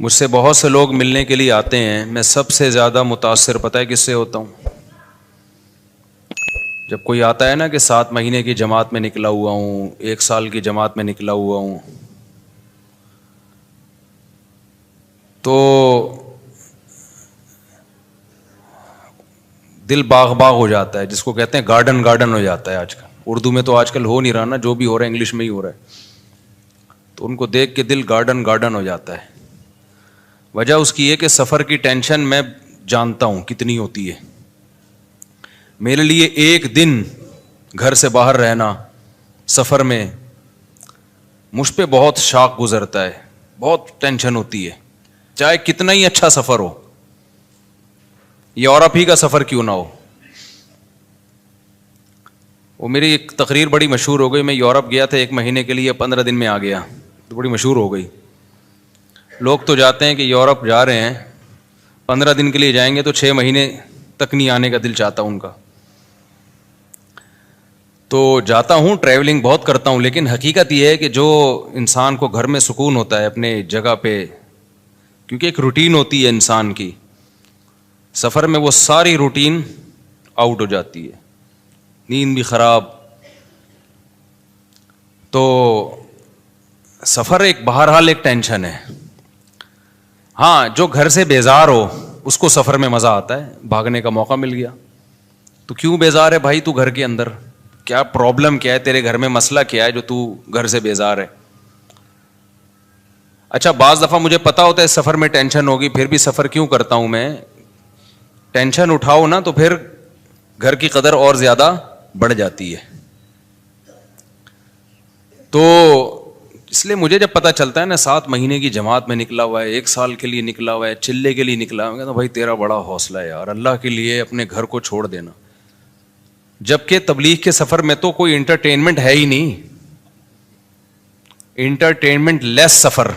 مجھ سے بہت سے لوگ ملنے کے لیے آتے ہیں، میں سب سے زیادہ متاثر پتہ ہے کس سے ہوتا ہوں؟ جب کوئی آتا ہے نا کہ 7 مہینے کی جماعت میں نکلا ہوا ہوں، 1 سال کی جماعت میں نکلا ہوا ہوں، تو دل باغ باغ ہو جاتا ہے، جس کو کہتے ہیں گارڈن گارڈن ہو جاتا ہے۔ آج کل اردو میں تو آج کل ہو نہیں رہا نا، جو بھی ہو رہا ہے انگلش میں ہی ہو رہا ہے، تو ان کو دیکھ کے دل گارڈن گارڈن ہو جاتا ہے۔ وجہ اس کی ہے کہ سفر کی ٹینشن میں جانتا ہوں کتنی ہوتی ہے۔ میرے لیے ایک دن گھر سے باہر رہنا سفر میں مجھ پہ بہت شاق گزرتا ہے، بہت ٹینشن ہوتی ہے، چاہے کتنا ہی اچھا سفر ہو، یورپ ہی کا سفر کیوں نہ ہو۔ وہ میری ایک تقریر بڑی مشہور ہو گئی، میں یورپ گیا تھا 1 مہینے کے لیے، 15 دن میں آ گیا، تو بڑی مشہور ہو گئی۔ لوگ تو جاتے ہیں کہ یورپ جا رہے ہیں 15 دن کے لیے جائیں گے تو 6 مہینے تک نہیں آنے کا دل چاہتا ان کا۔ تو جاتا ہوں، ٹریولنگ بہت کرتا ہوں، لیکن حقیقت یہ ہے کہ جو انسان کو گھر میں سکون ہوتا ہے اپنے جگہ پہ، کیونکہ ایک روٹین ہوتی ہے انسان کی، سفر میں وہ ساری روٹین آؤٹ ہو جاتی ہے، نیند بھی خراب۔ تو سفر ایک بہرحال ایک ٹینشن ہے۔ ہاں، جو گھر سے بیزار ہو اس کو سفر میں مزہ آتا ہے، بھاگنے کا موقع مل گیا۔ تو کیوں بیزار ہے بھائی تو گھر کے اندر؟ کیا پرابلم کیا ہے تیرے گھر میں، مسئلہ کیا ہے جو تو گھر سے بیزار ہے؟ اچھا، بعض دفعہ مجھے پتا ہوتا ہے سفر میں ٹینشن ہوگی، پھر بھی سفر کیوں کرتا ہوں میں؟ ٹینشن اٹھاؤ نا تو پھر گھر کی قدر اور زیادہ بڑھ جاتی ہے۔ تو اس لیے مجھے جب پتا چلتا ہے نا 7 مہینے کی جماعت میں نکلا ہوا ہے، 1 سال کے لیے نکلا ہوا ہے، چلے کے لیے نکلا ہوا ہے، کہتا بھائی تیرا بڑا حوصلہ ہے یار، اللہ کے لیے اپنے گھر کو چھوڑ دینا۔ جبکہ تبلیغ کے سفر میں تو کوئی انٹرٹینمنٹ ہے ہی نہیں، انٹرٹینمنٹ لیس سفر،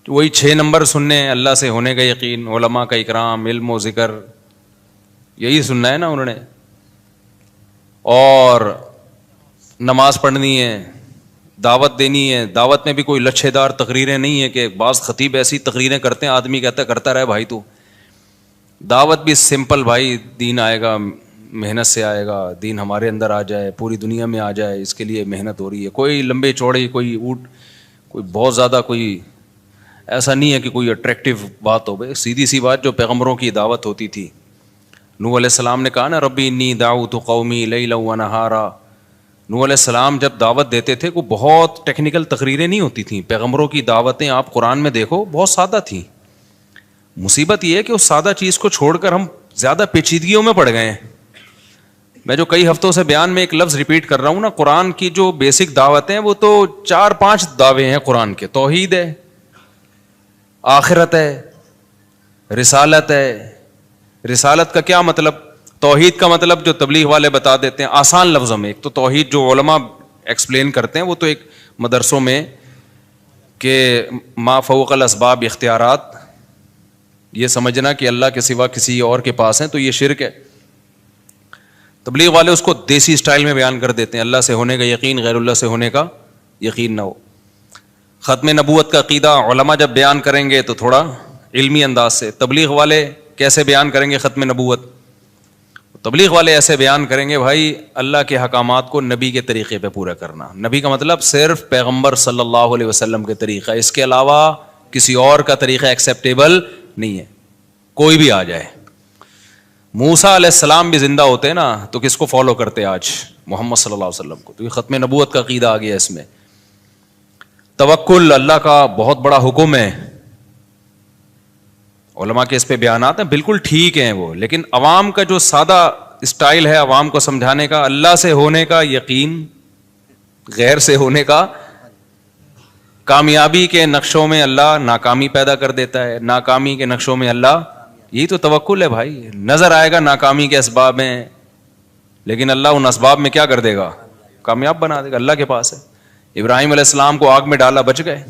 وہی 6 نمبر سننے، اللہ سے ہونے کا یقین، علماء کا اکرام، علم و ذکر، یہی سننا ہے نا انہوں نے، اور نماز پڑھنی ہے، دعوت دینی ہے۔ دعوت میں بھی کوئی لچھے دار تقریریں نہیں ہے کہ بعض خطیب ایسی تقریریں کرتے ہیں آدمی کہتا ہے کرتا رہے بھائی تو۔ دعوت بھی سمپل، بھائی دین آئے گا، محنت سے آئے گا، دین ہمارے اندر آ جائے، پوری دنیا میں آ جائے، اس کے لیے محنت ہو رہی ہے۔ کوئی لمبے چوڑے، کوئی کوئی بہت زیادہ، کوئی ایسا نہیں ہے کہ کوئی اٹریکٹیو بات ہو۔ بھائی سیدھی سی بات جو پیغمبروں کی دعوت ہوتی تھی، نوح علیہ السلام نے کہا نا ربی انی دعوت قومی لیلا و نہارا۔ نوح علیہ السلام جب دعوت دیتے تھے وہ بہت ٹیکنیکل تقریریں نہیں ہوتی تھیں، پیغمبروں کی دعوتیں آپ قرآن میں دیکھو بہت سادہ تھیں۔ مصیبت یہ ہے کہ اس سادہ چیز کو چھوڑ کر ہم زیادہ پیچیدگیوں میں پڑ گئے ہیں۔ میں جو کئی ہفتوں سے بیان میں ایک لفظ ریپیٹ کر رہا ہوں نا، قرآن کی جو بیسک دعوتیں وہ تو 4-5 دعوے ہیں قرآن کے، توحید ہے، آخرت ہے، رسالت ہے۔ رسالت کا کیا مطلب؟ توحید کا مطلب جو تبلیغ والے بتا دیتے ہیں آسان لفظوں میں، ایک تو توحید جو علماء ایکسپلین کرتے ہیں وہ تو ایک مدرسوں میں کہ ما فوق الاسباب اختیارات، یہ سمجھنا کہ اللہ کے سوا کسی اور کے پاس ہیں تو یہ شرک ہے۔ تبلیغ والے اس کو دیسی سٹائل میں بیان کر دیتے ہیں، اللہ سے ہونے کا یقین، غیر اللہ سے ہونے کا یقین نہ ہو۔ ختم نبوت کا عقیدہ علماء جب بیان کریں گے تو تھوڑا علمی انداز سے، تبلیغ والے کیسے بیان کریں گے ختم نبوت؟ تبلیغ والے ایسے بیان کریں گے بھائی اللہ کے حکامات کو نبی کے طریقے پہ پورا کرنا۔ نبی کا مطلب صرف پیغمبر صلی اللہ علیہ وسلم کے طریقہ، اس کے علاوہ کسی اور کا طریقہ ایکسیپٹیبل نہیں ہے، کوئی بھی آ جائے۔ موسیٰ علیہ السلام بھی زندہ ہوتے نا تو کس کو فالو کرتے آج؟ محمد صلی اللہ علیہ وسلم کو۔ تو یہ ختم نبوت کا عقیدہ آ گیا اس میں۔ توکل اللہ کا بہت بڑا حکم ہے، علماء کے اس پہ بیانات ہیں، بالکل ٹھیک ہیں وہ، لیکن عوام کا جو سادہ اسٹائل ہے عوام کو سمجھانے کا، اللہ سے ہونے کا یقین، غیر سے ہونے کا، کامیابی کے نقشوں میں اللہ ناکامی پیدا کر دیتا ہے، ناکامی کے نقشوں میں اللہ، یہی تو توکل ہے بھائی۔ نظر آئے گا ناکامی کے اسباب ہیں، لیکن اللہ ان اسباب میں کیا کر دے گا؟ کامیاب بنا دے گا، اللہ کے پاس ہے۔ ابراہیم علیہ السلام کو آگ میں ڈالا، بچ گئے۔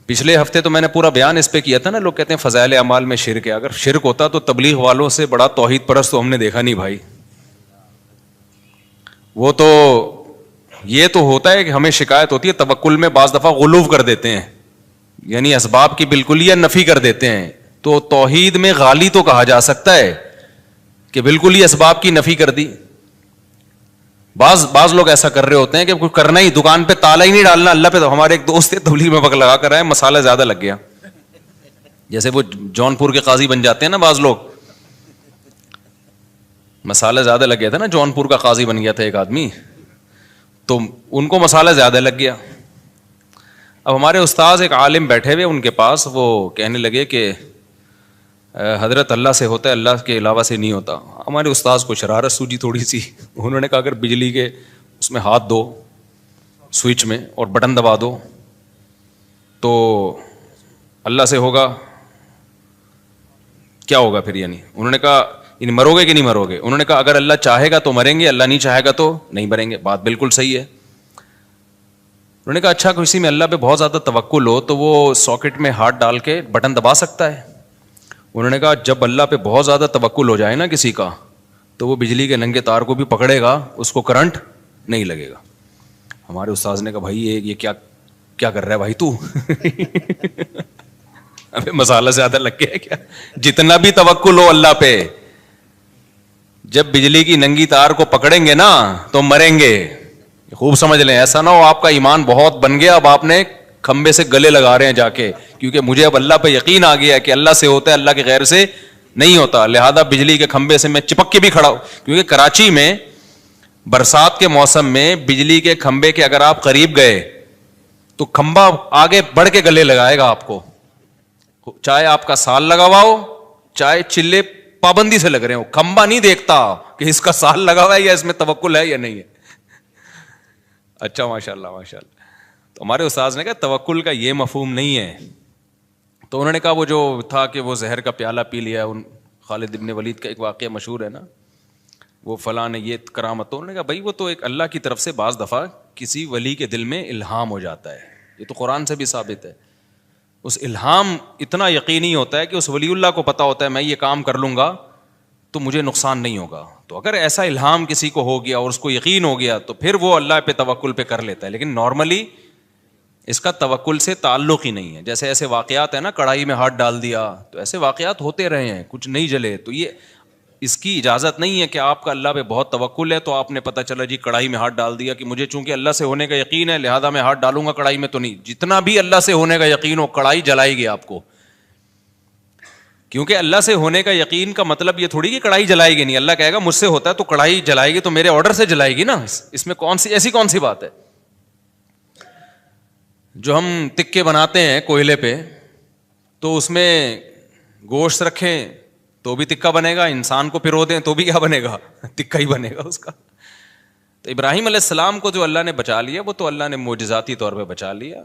پچھلے ہفتے تو میں نے پورا بیان اس پہ کیا تھا نا، لوگ کہتے ہیں فضائل اعمال میں شرک ہے، اگر شرک ہوتا تو تبلیغ والوں سے بڑا توحید پرست تو ہم نے دیکھا نہیں بھائی۔ وہ تو یہ تو ہوتا ہے کہ ہمیں شکایت ہوتی ہے توکل میں بعض دفعہ غلو کر دیتے ہیں، یعنی اسباب کی بالکلیہ نفی کر دیتے ہیں. تو توحید میں غالی تو کہا جا سکتا ہے کہ بالکل ہی اسباب کی نفی کر دی. بعض لوگ ایسا کر رہے ہوتے ہیں کہ کچھ کرنا ہی, دکان پہ تالا ہی نہیں ڈالنا اللہ پہ. تو ہمارے ایک دوست تھے تبلیغ میں وقت لگا کر آئے, مسالہ زیادہ لگ گیا. جیسے وہ جونپور کے قاضی بن جاتے ہیں نا بعض لوگ, مسالہ زیادہ لگ گیا تھا نا, جونپور کا قاضی بن گیا تھا ایک آدمی, تو ان کو مسالہ زیادہ لگ گیا. اب ہمارے استاذ ایک عالم بیٹھے ہوئے ان کے پاس, وہ کہنے لگے کہ حضرت اللہ سے ہوتا ہے, اللہ کے علاوہ سے نہیں ہوتا. ہمارے استاذ کو شرارت سوجی تھوڑی سی, انہوں نے کہا اگر بجلی کے اس میں ہاتھ دو سوئچ میں اور بٹن دبا دو تو اللہ سے ہوگا, کیا ہوگا پھر؟ یعنی انہوں نے کہا یعنی مرو گے کہ نہیں مرو گے؟ انہوں نے کہا اگر اللہ چاہے گا تو مریں گے, اللہ نہیں چاہے گا تو نہیں مریں گے. بات بالکل صحیح ہے. انہوں نے کہا اچھا کسی میں اللہ پہ بہت زیادہ توکل ہو تو وہ ساکٹ میں ہاتھ ڈال کے بٹن دبا سکتا ہے؟ انہوں نے کہا جب اللہ پہ بہت زیادہ توکل ہو جائے نا کسی کا تو وہ بجلی کے ننگے تار کو بھی پکڑے گا, اس کو کرنٹ نہیں لگے گا. ہمارے استاذ نے کہا بھائی یہ کیا کر رہا ہے بھائی تو ابھی مسالہ زیادہ لگ گیا ہے کیا؟ جتنا بھی توکل ہو اللہ پہ, جب بجلی کی ننگی تار کو پکڑیں گے نا تو مریں گے. خوب سمجھ لیں, ایسا نہ ہو آپ کا ایمان بہت بن گیا, اب آپ نے کھمبے سے گلے لگا رہے ہیں جا کے, کیونکہ مجھے اب اللہ پہ یقین آ گیا کہ اللہ سے ہوتا ہے, اللہ کے غیر سے نہیں ہوتا, لہذا بجلی کے کھمبے سے میں چپک کے بھی کھڑا ہوں. کیونکہ کراچی میں برسات کے موسم میں بجلی کے کھمبے کے اگر آپ قریب گئے تو کھمبا آگے بڑھ کے گلے لگائے گا آپ کو, چاہے آپ کا سال لگا ہوا ہو چاہے چلے پابندی سے لگ رہے ہو. کھمبا نہیں دیکھتا کہ اس کا سال لگا ہوا ہے یا اس میں توکل ہے یا نہیں ہے. اچھا ماشاء اللہ ماشاء اللہ. تو ہمارے استاذ نے کہا توکل کا یہ مفہوم نہیں ہے. تو انہوں نے کہا وہ جو تھا کہ وہ زہر کا پیالہ پی لیا, خالد ابن ولید کا ایک واقعہ مشہور ہے نا, وہ فلاں نے یہ کرامت. تو انہوں نے کہا بھائی وہ تو ایک اللہ کی طرف سے بعض دفعہ کسی ولی کے دل میں الہام ہو جاتا ہے, یہ تو قرآن سے بھی ثابت ہے. اس الہام اتنا یقینی ہوتا ہے کہ اس ولی اللہ کو پتا ہوتا ہے میں یہ کام کر لوں گا تو مجھے نقصان نہیں ہوگا. تو اگر ایسا الہام کسی کو ہو گیا اور اس کو یقین ہو گیا تو پھر وہ اللہ پہ توکل پہ کر لیتا ہے. لیکن نارملی اس کا توکل سے تعلق ہی نہیں ہے. جیسے ایسے واقعات ہیں نا, کڑھائی میں ہاتھ ڈال دیا, تو ایسے واقعات ہوتے رہے ہیں, کچھ نہیں جلے. تو یہ اس کی اجازت نہیں ہے کہ آپ کا اللہ پہ بہت توکل ہے تو آپ نے پتہ چلا جی کڑھائی میں ہاتھ ڈال دیا کہ مجھے چونکہ اللہ سے ہونے کا یقین ہے لہذا میں ہاتھ ڈالوں گا کڑھائی میں. تو نہیں, جتنا بھی اللہ سے ہونے کا یقین ہو کڑھائی جلائے گی آپ کو. کیونکہ اللہ سے ہونے کا یقین کا مطلب یہ تھوڑی کہ کڑھائی جلائے گی نہیں. اللہ کہے گا مجھ سے ہوتا ہے تو کڑھائی جلائے گی تو میرے آرڈر سے جلائے گی نا. اس میں کون سی بات ہے؟ جو ہم تکے بناتے ہیں کوئلے پہ تو اس میں گوشت رکھیں تو بھی تکا بنے گا, انسان کو پرو دیں تو بھی کیا بنے گا؟ تکا ہی بنے گا اس کا. تو ابراہیم علیہ السلام کو جو اللہ نے بچا لیا وہ تو اللہ نے معجزاتی طور پہ بچا لیا.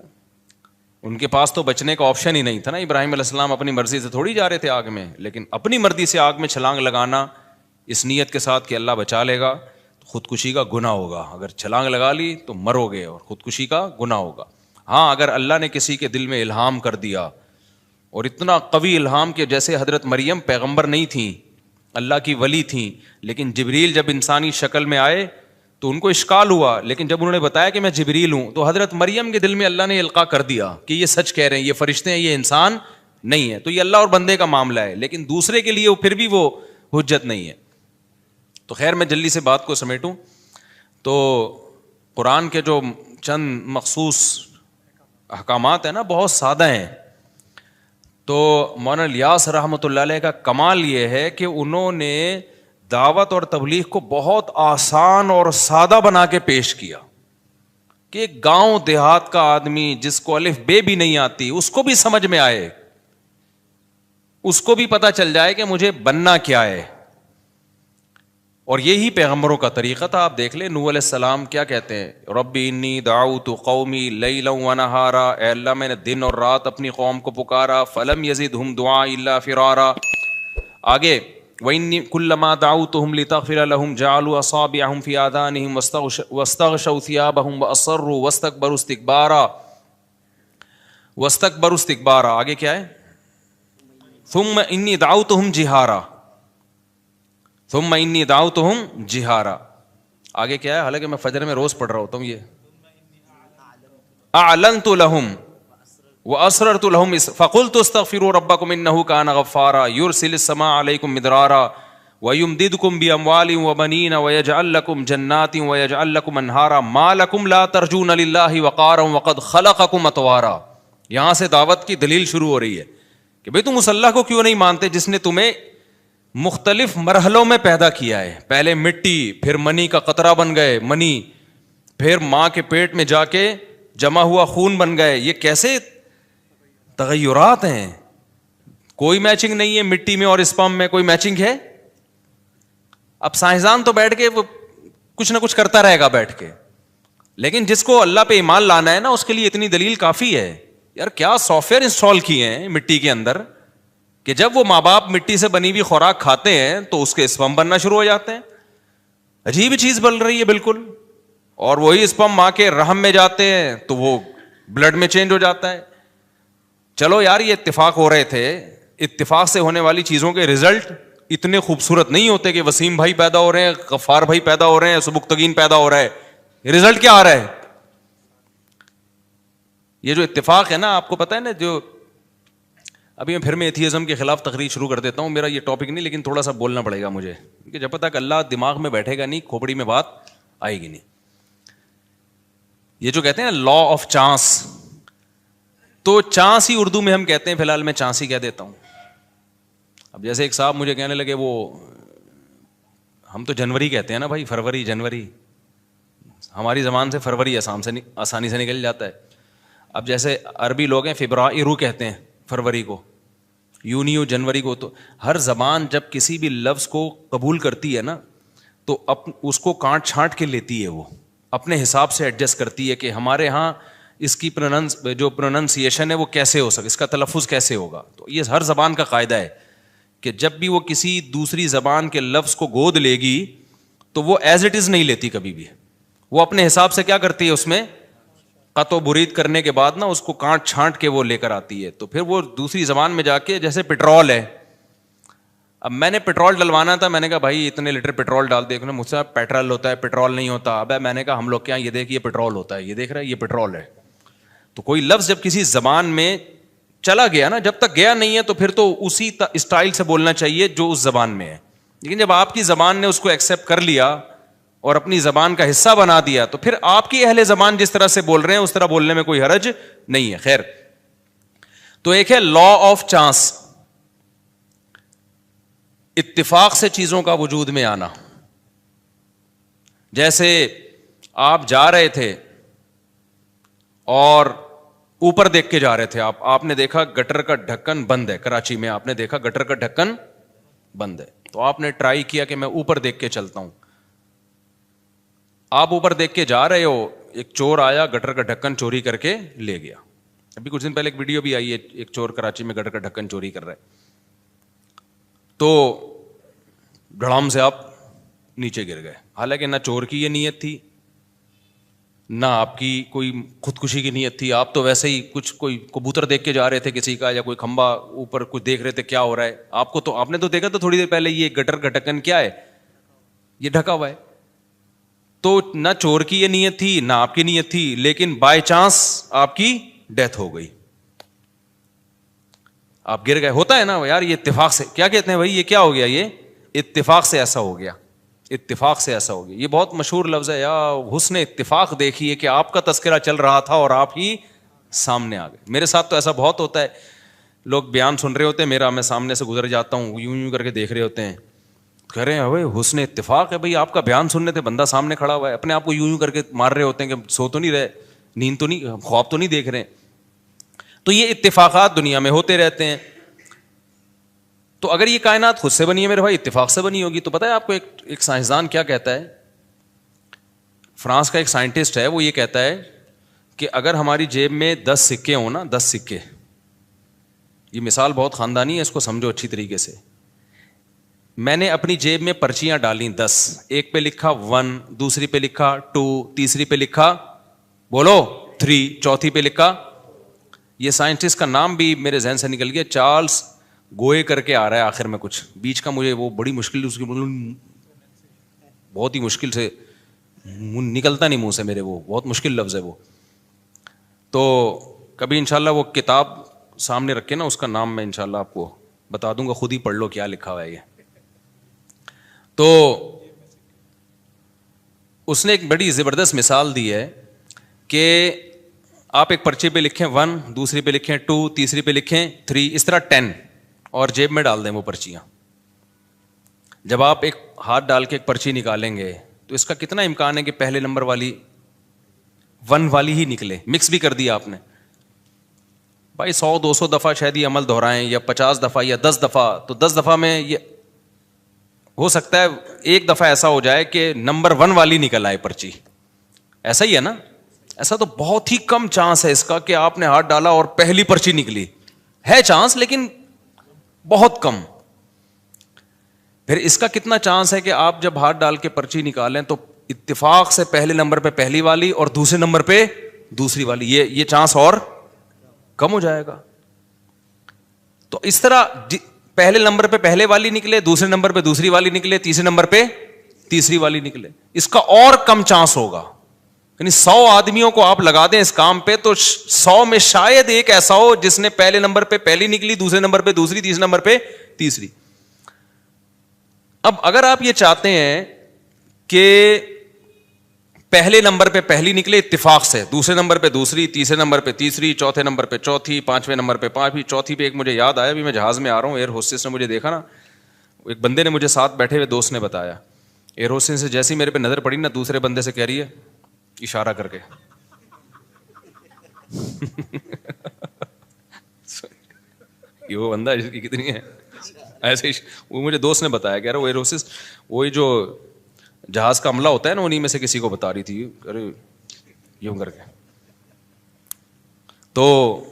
ان کے پاس تو بچنے کا آپشن ہی نہیں تھا نا. ابراہیم علیہ السلام اپنی مرضی سے تھوڑی جا رہے تھے آگ میں, لیکن اپنی مرضی سے آگ میں چھلانگ لگانا اس نیت کے ساتھ کہ اللہ بچا لے گا تو خودکشی کا گناہ ہوگا. اگر چھلانگ لگا لی تو مرو گے اور خودکشی کا گناہ ہوگا. ہاں اگر اللہ نے کسی کے دل میں الہام کر دیا اور اتنا قوی الہام کہ جیسے حضرت مریم پیغمبر نہیں تھیں, اللہ کی ولی تھیں, لیکن جبریل جب انسانی شکل میں آئے تو ان کو اشکال ہوا, لیکن جب انہوں نے بتایا کہ میں جبریل ہوں تو حضرت مریم کے دل میں اللہ نے القاء کر دیا کہ یہ سچ کہہ رہے ہیں, یہ فرشتے ہیں, یہ انسان نہیں ہے. تو یہ اللہ اور بندے کا معاملہ ہے, لیکن دوسرے کے لیے وہ پھر بھی وہ حجت نہیں ہے. تو خیر میں جلدی سے بات کو سمیٹوں تو قرآن کے جو چند مخصوص احکامات ہیں نا بہت سادہ ہیں. تو مولانا الیاس رحمۃ اللہ علیہ کا کمال یہ ہے کہ انہوں نے دعوت اور تبلیغ کو بہت آسان اور سادہ بنا کے پیش کیا کہ ایک گاؤں دیہات کا آدمی جس کو الف بے بھی نہیں آتی اس کو بھی سمجھ میں آئے, اس کو بھی پتا چل جائے کہ مجھے بننا کیا ہے. اور یہی پیغمبروں کا طریقہ تھا. آپ دیکھ لیں نوح علیہ السلام کیا کہتے ہیں, ربی انی دعوت قومی لیلا ونہارا, اے اللہ میں نے دن اور رات اپنی قوم کو پکارا, فلم یزدہم دعائی الا فرارا. آگے وَإِنِّي كُلَّمَا دَعَوْتُهُمْ لِتَغْفِرَ لَهُمْ جَعَلُوا أَصَابِعَهُمْ فِي آذَانِهِمْ وَاسْتَغْشَوْا ثِيَابَهُمْ وَأَصَرُّوا وَاسْتَكْبَرُوا اسْتِكْبَارًا. آگے کیا ہے, ثُمَّ إِنِّي دَعَوْتُهُمْ جِهَارًا, ثُمَّ إِنِّي دَعَوْتُهُمْ جِهَارًا. آگے کیا ہے, حالانکہ میں فجر میں روز پڑھ رہا ہوتا ہوں یہ, أَعْلَنْتُ لَهُمْ وَأَسْرَرْتُ لَهُمْ فَقُلْتُ اسْتَغْفِرُوا رَبَّكُمْ إِنَّهُ كَانَ غَفَّارًا يُرْسِلِ السَّمَاءَ عَلَيْكُمْ مِدْرَارًا وَيُمْدِدْكُمْ بِأَمْوَالٍ وَبَنِينَ وَيَجْعَلْ لَكُمْ جَنَّاتٍ وَيَجْعَلْ لَكُمْ أَنْهَارًا مَا لَكُمْ لَا تَرْجُونَ لِلَّهِ وَقَارًا وَقَدْ خَلَقَكُمْ أَطْوَارًا. یہاں سے دعوت کی دلیل شروع ہو رہی ہے کہ بھئی تم اس اللہ کو کیوں نہیں مانتے جس نے تمہیں مختلف مرحلوں میں پیدا کیا ہے. پہلے مٹی، پھر منی کا قطرہ بن گئے منی، پھر ماں کے پیٹ میں جا کے جمع ہوا خون بن گئے. یہ کیسے تغیرات ہیں. کوئی میچنگ نہیں ہے مٹی میں اور اسپرم میں، کوئی میچنگ ہے؟ اب سائنسدان تو بیٹھ کے وہ کچھ نہ کچھ کرتا رہے گا بیٹھ کے، لیکن جس کو اللہ پہ ایمان لانا ہے نا اس کے لیے اتنی دلیل کافی ہے. یار کیا سافٹ ویئر انسٹال کیے ہیں مٹی کے اندر کہ جب وہ ماں باپ مٹی سے بنی ہوئی خوراک کھاتے ہیں تو اس کے اسپرم بننا شروع ہو جاتے ہیں. عجیب چیز بن رہی ہے بالکل. اور وہی اسپرم ماں کے رحم میں جاتے ہیں تو وہ بلڈ میں چینج ہو جاتا ہے. چلو یار یہ اتفاق ہو رہے تھے، اتفاق سے ہونے والی چیزوں کے رزلٹ اتنے خوبصورت نہیں ہوتے کہ وسیم بھائی پیدا ہو رہے ہیں، غفار بھائی پیدا ہو رہے ہیں، سبکتگین پیدا ہو رہا ہے. رزلٹ کیا آ رہا ہے؟ یہ جو اتفاق ہے نا، آپ کو پتہ ہے نا، جو ابھی میں ایتھیزم کے خلاف تقریر شروع کر دیتا ہوں. میرا یہ ٹاپک نہیں، لیکن تھوڑا سا بولنا پڑے گا مجھے کیونکہ جب تک اللہ دماغ میں بیٹھے گا نہیں کھوپڑی میں بات آئے گی نہیں. یہ جو کہتے ہیں نا لا آف چانس، تو چانس ہی اردو میں ہم کہتے ہیں، فی الحال میں چانس ہی کہہ دیتا ہوں. اب جیسے ایک صاحب مجھے کہنے لگے، وہ ہم تو جنوری کہتے ہیں نا بھائی، فروری جنوری، ہماری زبان سے فروری آسانی سے نکل جاتا ہے. اب جیسے عربی لوگ ہیں فبرائرو کہتے ہیں فروری کو، یونیو جنوری کو. تو ہر زبان جب کسی بھی لفظ کو قبول کرتی ہے نا تو اس کو کانٹ چھانٹ کے لیتی ہے، وہ اپنے حساب سے ایڈجسٹ کرتی ہے کہ ہمارے ہاں اس کی جو پروننسیشن ہے وہ کیسے ہو سکے، اس کا تلفظ کیسے ہوگا. تو یہ ہر زبان کا قاعدہ ہے کہ جب بھی وہ کسی دوسری زبان کے لفظ کو گود لے گی تو وہ ایز اٹ از نہیں لیتی کبھی بھی. وہ اپنے حساب سے کیا کرتی ہے، اس میں قط و برید کرنے کے بعد نا اس کو کانٹ چھانٹ کے وہ لے کر آتی ہے. تو پھر وہ دوسری زبان میں جا کے، جیسے پیٹرول ہے، اب میں نے پیٹرول ڈلوانا تھا، میں نے کہا بھائی اتنے لیٹر پیٹرول ڈال دے. مجھ سے پیٹرول ہوتا ہے، پیٹرول نہیں ہوتا. اب میں نے کہا ہم لوگ کیا، یہ دیکھ یہ پیٹرول ہوتا ہے، یہ دیکھ رہا ہے یہ پیٹرول ہے. تو کوئی لفظ جب کسی زبان میں چلا گیا نا، جب تک گیا نہیں ہے تو پھر تو اسی اسٹائل سے بولنا چاہیے جو اس زبان میں ہے. لیکن جب آپ کی زبان نے اس کو ایکسیپٹ کر لیا اور اپنی زبان کا حصہ بنا دیا تو پھر آپ کی اہل زبان جس طرح سے بول رہے ہیں اس طرح بولنے میں کوئی حرج نہیں ہے. خیر، تو ایک ہے لا آف چانس، اتفاق سے چیزوں کا وجود میں آنا. جیسے آپ جا رہے تھے اور اوپر دیکھ کے جا رہے تھے، آپ نے دیکھا گٹر کا ڈھکن بند ہے. کراچی میں آپ نے دیکھا گٹر کا ڈھکن بند ہے، تو آپ نے ٹرائی کیا کہ میں اوپر دیکھ کے چلتا ہوں. آپ اوپر دیکھ کے جا رہے ہو، ایک چور آیا گٹر کا ڈھکن چوری کر کے لے گیا. ابھی کچھ دن پہلے ایک ویڈیو بھی آئی ہے، ایک چور کراچی میں گٹر کا ڈھکن چوری کر رہا ہے. تو دھڑام سے آپ نیچے گر گئے، حالانکہ نہ چور کی یہ نیت تھی، نہ آپ کی کوئی خودکشی کی نیت تھی. آپ تو ویسے ہی کوئی کبوتر دیکھ کے جا رہے تھے کسی کا، یا کوئی کھمبا اوپر کچھ دیکھ رہے تھے کیا ہو رہا ہے. آپ نے تو دیکھا تھا تھوڑی دیر پہلے یہ گٹر کا ڈھکن کیا ہے، یہ ڈھکا ہوا ہے. تو نہ چور کی یہ نیت تھی نہ آپ کی نیت تھی، لیکن بائی چانس آپ کی ڈیتھ ہو گئی، آپ گر گئے. ہوتا ہے نا یار، یہ اتفاق سے، کیا کہتے ہیں بھائی، یہ کیا ہو گیا، یہ اتفاق سے ایسا ہو گیا، اتفاق سے ایسا ہو گیا. یہ بہت مشہور لفظ ہے، یا حسن اتفاق دیکھیے کہ آپ کا تذکرہ چل رہا تھا اور آپ ہی سامنے آ گئے. میرے ساتھ تو ایسا بہت ہوتا ہے، لوگ بیان سن رہے ہوتے ہیں میرا، میں سامنے سے گزر جاتا ہوں، یوں کر کے دیکھ رہے ہوتے ہیں، کہہ رہے ہیں اوے حسن اتفاق ہے بھائی، آپ کا بیان سننے تھے، بندہ سامنے کھڑا ہوا ہے. اپنے آپ کو یوں کر کے مار رہے ہوتے ہیں کہ سو تو نہیں رہے، نیند تو نہیں، خواب تو نہیں دیکھ رہے. تو یہ اتفاقات دنیا میں ہوتے رہتے ہیں. تو اگر یہ کائنات خود سے بنی ہے میرے بھائی، اتفاق سے بنی ہوگی. تو پتہ ہے آپ کو ایک سائنسدان کیا کہتا ہے، فرانس کا ایک سائنٹسٹ ہے، وہ یہ کہتا ہے کہ اگر ہماری جیب میں 10 سکے ہوں نا، 10 سکے، یہ مثال بہت خاندانی ہے، اس کو سمجھو اچھی طریقے سے. میں نے اپنی جیب میں پرچیاں ڈالیں 10، ایک پہ لکھا 1، دوسری پہ لکھا 2، تیسری پہ لکھا بولو 3، چوتھی پہ لکھا، یہ سائنٹسٹ کا نام بھی میرے ذہن سے نکل گیا، چارلس گوئے کر کے آ رہا ہے آخر میں، کچھ بیچ کا مجھے وہ بڑی مشکل، اس کی بہت ہی مشکل سے نکلتا نہیں منہ سے میرے، وہ بہت مشکل لفظ ہے وہ. تو کبھی انشاءاللہ وہ کتاب سامنے رکھے نا, اس کا نام میں انشاءاللہ آپ کو بتا دوں گا, خود ہی پڑھ لو کیا لکھا ہوا ہے یہ. تو اس نے ایک بڑی زبردست مثال دی ہے کہ آپ ایک پرچے پہ لکھیں 1, دوسری پہ لکھیں 2, تیسری پہ لکھیں 3, اس طرح 10 اور جیب میں ڈال دیں وہ پرچیاں. جب آپ ایک ہاتھ ڈال کے ایک پرچی نکالیں گے تو اس کا کتنا امکان ہے کہ پہلے نمبر والی 1 والی ہی نکلے. مکس بھی کر دیا آپ نے بھائی, 100-200 دفعہ شاید یہ عمل دہرائیں یا 50 دفعہ یا 10 دفعہ, تو 10 دفعہ میں یہ ہو سکتا ہے ایک دفعہ ایسا ہو جائے کہ نمبر 1 والی نکل آئے پرچی. ایسا ہی ہے نا, ایسا تو بہت ہی کم چانس ہے اس کا کہ آپ نے ہاتھ ڈالا اور پہلی پرچی نکلی. ہے چانس لیکن بہت کم. پھر اس کا کتنا چانس ہے کہ آپ جب ہاتھ ڈال کے پرچی نکالیں تو اتفاق سے پہلے نمبر پہ پہلی والی اور دوسرے نمبر پہ دوسری والی, یہ چانس اور کم ہو جائے گا. تو اس طرح پہلے نمبر پہ پہلے والی نکلے, دوسرے نمبر پہ دوسری والی نکلے, تیسرے نمبر پہ تیسری والی نکلے, اس کا اور کم چانس ہوگا. یعنی 100 آدمیوں کو آپ لگا دیں اس کام پہ تو 100 میں شاید ایک ایسا ہو جس نے پہلے نمبر پہ پہلی نکلی, دوسرے نمبر پہ دوسری, تیسرے نمبر پہ تیسری. اب اگر آپ یہ چاہتے ہیں کہ پہلے نمبر پہ پہلی نکلے اتفاق سے, دوسرے نمبر پہ دوسری, تیسرے نمبر پہ تیسری, چوتھے نمبر پہ چوتھی, 5ویں نمبر پہ 5ویں, چوتھی پہ ایک مجھے یاد آیا, ابھی میں جہاز میں آ رہا ہوں, ایئر ہوسٹس نے مجھے دیکھا نا, ایک بندے نے مجھے ساتھ بیٹھے ہوئے دوست نے بتایا, ایئر ہوسٹس سے جیسی میرے پہ نظر پڑی نا, دوسرے بندے سے کہہ رہی ہے اشارہ کر کے یہ وہ بندہ اس کی کتنی ہے ایسے, وہ مجھے دوست نے بتایا, کہہ رہا وہ ایئر ہوسٹس وہی جو جہاز کا عملہ ہوتا ہے نا, انہیں میں سے کسی کو بتا رہی تھی, ارے یوں کر کے. تو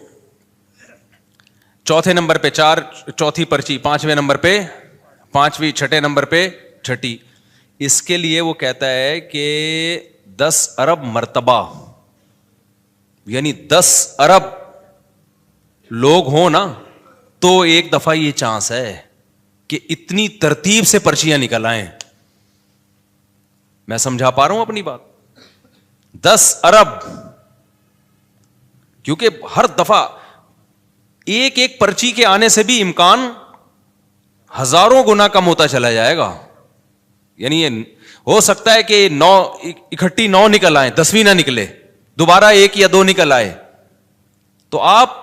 چوتھے نمبر پہ 4 چوتھی پرچی, 5ویں نمبر پہ 5ویں, چھٹے نمبر پہ چھٹی. اس کے لیے وہ کہتا ہے کہ 10 ارب مرتبہ, یعنی 10 ارب لوگ ہوں نا تو ایک دفعہ یہ چانس ہے کہ اتنی ترتیب سے پرچیاں نکل آئیں. میں سمجھا پا رہا ہوں اپنی بات؟ 10 ارب, کیونکہ ہر دفعہ ایک ایک پرچی کے آنے سے بھی امکان ہزاروں گنا کم ہوتا چلا جائے گا. یعنی یہ ہو سکتا ہے کہ 9 اکٹھی 9 نکل آئیں, 10ویں نہ نکلے, دوبارہ 1 یا 2 نکل آئے, تو آپ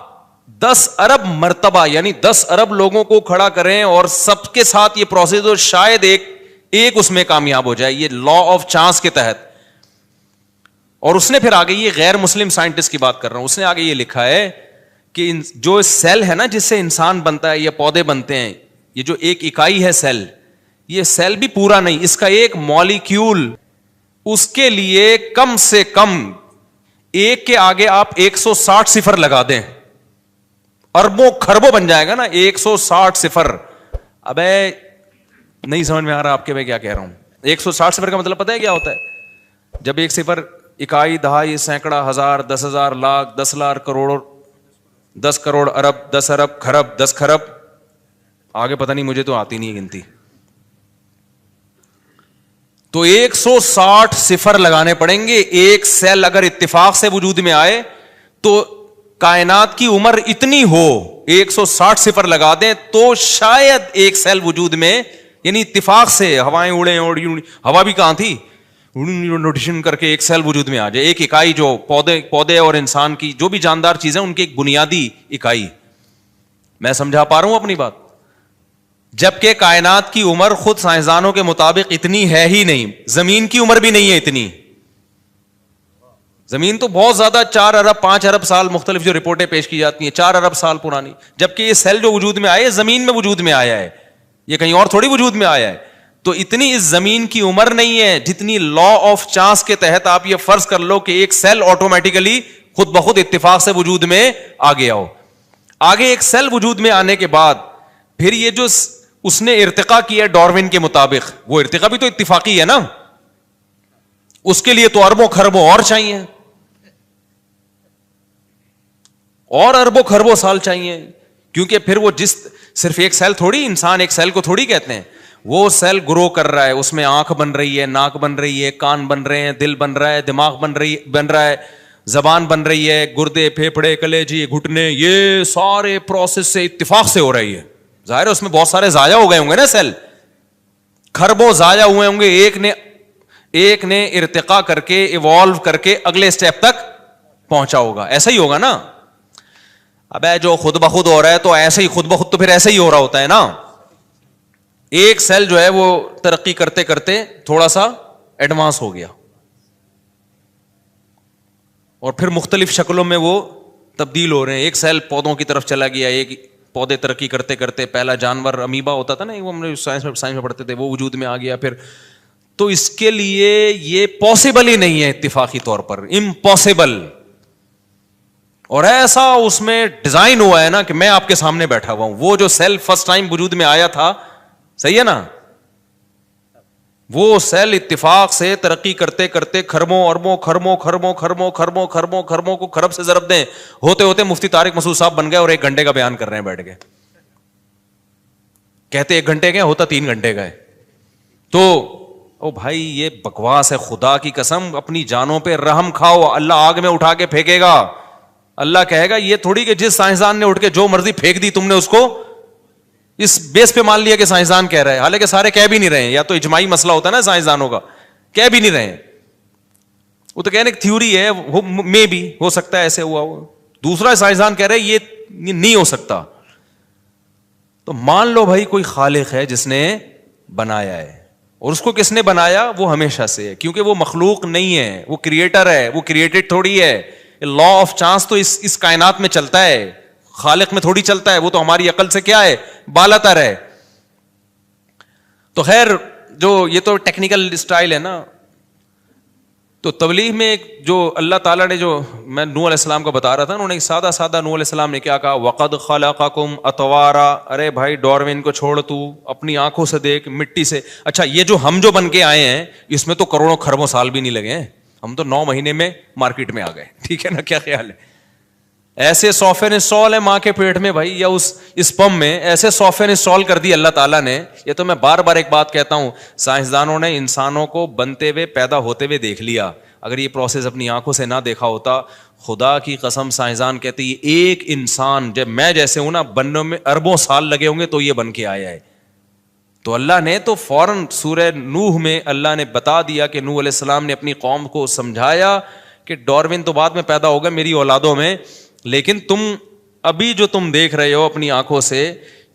10 ارب مرتبہ یعنی 10 ارب لوگوں کو کھڑا کریں اور سب کے ساتھ یہ پروسیس ہو, شاید ایک اس میں کامیاب ہو جائے, یہ لا آف چانس کے تحت. اور اس نے پھر آگے, یہ غیر مسلم سائنٹسٹ کی بات کر رہا ہوں, اس نے آگے یہ لکھا ہے کہ جو سیل ہے نا جس سے انسان بنتا ہے یا پودے بنتے ہیں, یہ جو ایک اکائی ہے سیل, یہ سیل بھی پورا نہیں, اس کا ایک مالیکیول, اس کے لیے کم سے کم ایک کے آگے آپ 160 صفر لگا دیں, اربوں خربوں بن جائے گا نا, 160 صفر. ابے نہیں سمجھ میں آ رہا آپ کے میں کیا کہہ رہا ہوں. 160 صفر کا مطلب پتہ ہے کیا ہوتا ہے؟ جب ایک صفر اکائی, دہائی, سینکڑا, ہزار, 10,000, لاکھ, 10 لاکھ, کروڑ, 10 کروڑ, ارب, 10 ارب, خرب, 10 خرب, آگے پتہ نہیں, مجھے تو آتی نہیں ہے گنتی. تو 160 صفر لگانے پڑیں گے. ایک سیل اگر اتفاق سے وجود میں آئے تو کائنات کی عمر اتنی ہو, 160 صفر لگا دیں تو شاید ایک سیل وجود میں, یعنی اتفاق سے ہوائیں اڑیں, اور ہوا بھی کہاں تھی, روٹیشن کر کے ایک سیل وجود میں آ جائے. ایک اکائی جو پودے اور انسان کی جو بھی جاندار چیزیں ان کی ایک بنیادی اکائی. میں سمجھا پا رہا ہوں اپنی بات؟ جبکہ کائنات کی عمر خود سائنسدانوں کے مطابق اتنی ہے ہی نہیں, زمین کی عمر بھی نہیں ہے اتنی. زمین تو بہت زیادہ 4 ارب 5 ارب سال, مختلف جو رپورٹیں پیش کی جاتی ہیں 4 ارب سال پرانی, جبکہ یہ سیل جو وجود میں آئے زمین میں وجود میں آیا ہے, یہ کہیں اور تھوڑی وجود میں آیا ہے. تو اتنی اس زمین کی عمر نہیں ہے جتنی لا آف چانس کے تحت آپ یہ فرض کر لو کہ ایک سیل آٹومیٹیکلی خود بخود اتفاق سے وجود میں آ گیا ہو. آگے ایک سیل وجود میں آنے کے بعد پھر یہ جو اس نے ارتقا کیا ڈارون کے مطابق, وہ ارتقا بھی تو اتفاقی ہے نا, اس کے لیے تو اربوں خربوں اور چاہیے, اور اربوں خربوں سال چاہیے, کیونکہ پھر وہ صرف ایک سیل تھوڑی, انسان ایک سیل کو تھوڑی کہتے ہیں, وہ سیل گرو کر رہا ہے, اس میں آنکھ بن رہی ہے, ناک بن رہی ہے, کان بن رہے ہیں, دل بن رہا ہے, دماغ بن رہا ہے, زبان بن رہی ہے, گردے, پھیپھڑے, کلیجی, گھٹنے, یہ سارے پروسیس سے اتفاق سے ہو رہی ہے. ظاہر ہے اس میں بہت سارے ضائع ہو گئے ہوں گے نا سیل, خربوں ضائع ہوئے ہوں گے, ایک نے ارتقا کر کے ایوالو کر کے اگلے اسٹیپ تک پہنچا ہوگا. ایسا ہی ہوگا نا. اب جو خود بخود ہو رہا ہے تو ایسے ہی خود بخود تو پھر ایسے ہی ہو رہا ہوتا ہے نا. ایک سیل جو ہے وہ ترقی کرتے کرتے تھوڑا سا ایڈوانس ہو گیا اور پھر مختلف شکلوں میں وہ تبدیل ہو رہے ہیں. ایک سیل پودوں کی طرف چلا گیا, ایک پودے ترقی کرتے کرتے پہلا جانور امیبا ہوتا تھا نا, وہ ہم نے سائنس میں پڑھتے تھے, وہ وجود میں آ گیا. پھر تو اس کے لیے یہ پاسبل ہی نہیں ہے اتفاقی طور پر, امپاسبل. اور ایسا اس میں ڈیزائن ہوا ہے نا کہ میں آپ کے سامنے بیٹھا ہوا ہوں. وہ جو سیل فرسٹ ٹائم وجود میں آیا تھا, صحیح ہے نا, وہ سیل اتفاق سے ترقی کرتے کرتے خربوں اربوں خربوں خربوں خربوں خربوں خربوں خربوں کو خرب سے ضرب دیں ہوتے ہوتے مفتی طارق مسعود صاحب بن گئے اور 1 گھنٹے کا بیان کر رہے ہیں بیٹھ کے. کہتے 1 گھنٹے کا ہوتا 3 گھنٹے کا ہے. تو او بھائی یہ بکواس ہے. خدا کی قسم اپنی جانوں پہ رحم کھاؤ. اللہ آگ میں اٹھا کے پھینکے گا. اللہ کہے گا یہ تھوڑی کہ جس سائنسدان نے اٹھ کے جو مرضی پھینک دی تم نے اس کو اس بیس پہ مان لیا کہ سائنسدان کہہ رہا ہے, حالانکہ سارے کہہ بھی نہیں رہے ہیں. یا تو اجماعی مسئلہ ہوتا ہے نا سائنسدانوں کا, کہہ بھی نہیں رہے ہیں. وہ تو کہنے کی تھیوری ہے, میں بھی ہو سکتا ہے ایسے ہوا ہو. دوسرا سائنسدان کہہ رہے یہ نہیں ہو سکتا. تو مان لو بھائی کوئی خالق ہے جس نے بنایا ہے, اور اس کو کس نے بنایا, وہ ہمیشہ سے ہے, کیونکہ وہ مخلوق نہیں ہے, وہ کریٹر ہے, وہ کریٹڈ تھوڑی ہے. لا آف چانس تو اس کائنات میں چلتا ہے, خالق میں تھوڑی چلتا ہے. وہ تو ہماری عقل سے کیا ہے, بالا تر ہے. تو خیر جو یہ تو ٹیکنیکل اسٹائل ہے نا. تو تبلیغ میں جو اللہ تعالیٰ نے, جو میں نوح علیہ السلام کا بتا رہا تھا, انہوں نے سادہ نوح علیہ السلام نے کیا کہا, وَقَدْ خَلَقَكُمْ أَطْوَارًا. ارے بھائی ڈاروین کو چھوڑ, تو اپنی آنکھوں سے دیکھ, مٹی سے. اچھا یہ جو ہم جو بن کے آئے ہیں اس میں تو کروڑوں خربوں سال بھی نہیں لگے ہیں, ہم تو 9 مہینے میں مارکیٹ میں آ گئے. ٹھیک ہے نا, کیا خیال ہے؟ ایسے سافٹ ویئر انسٹال ہے ماں کے پیٹ میں بھائی, یا اس اسپم میں ایسے سافٹ ویئر انسٹال کر دی اللہ تعالیٰ نے. یہ تو میں بار بار ایک بات کہتا ہوں, سائنسدانوں نے انسانوں کو بنتے ہوئے پیدا ہوتے ہوئے دیکھ لیا. اگر یہ پروسیس اپنی آنکھوں سے نہ دیکھا ہوتا, خدا کی قسم سائنسدان کہتے ہیں ایک انسان جب میں جیسے ہوں نا بننے میں اربوں سال لگے ہوں گے تو یہ بن کے آیا ہے. تو اللہ نے تو فوراً سورہ نوح میں اللہ نے بتا دیا کہ نوح علیہ السلام نے اپنی قوم کو سمجھایا کہ ڈاروین تو بعد میں پیدا ہوگا میری اولادوں میں, لیکن تم ابھی جو تم دیکھ رہے ہو اپنی آنکھوں سے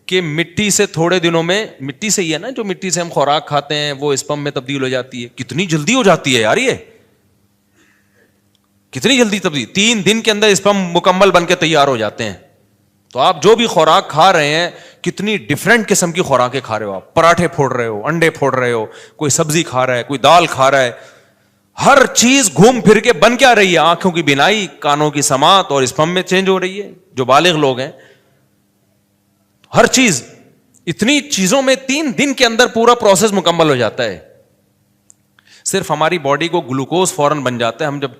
کہ مٹی سے تھوڑے دنوں میں, مٹی سے ہی ہے نا جو مٹی سے ہم خوراک کھاتے ہیں وہ اسپم میں تبدیل ہو جاتی ہے. کتنی جلدی ہو جاتی ہے یار, یہ کتنی جلدی تبدیل, 3 دن کے اندر اسپم مکمل بن کے تیار ہو جاتے ہیں. تو آپ جو بھی خوراک کھا رہے ہیں, کتنی ڈفرینٹ قسم کی خوراکیں کھا رہے ہو آپ, پراٹھے پھوڑ رہے ہو, انڈے پھوڑ رہے ہو, کوئی سبزی کھا رہا ہے, کوئی دال کھا رہا ہے. ہر چیز گھوم پھر کے بن کیا رہی ہے, آنکھوں کی بینائی, کانوں کی سماعت اور اسپم میں چینج ہو رہی ہے. جو بالغ لوگ ہیں ہر چیز, اتنی چیزوں میں 3 دن کے اندر پورا پروسیس مکمل ہو جاتا ہے. صرف ہماری باڈی کو گلوکوز فوراً بن جاتا ہے, ہم جب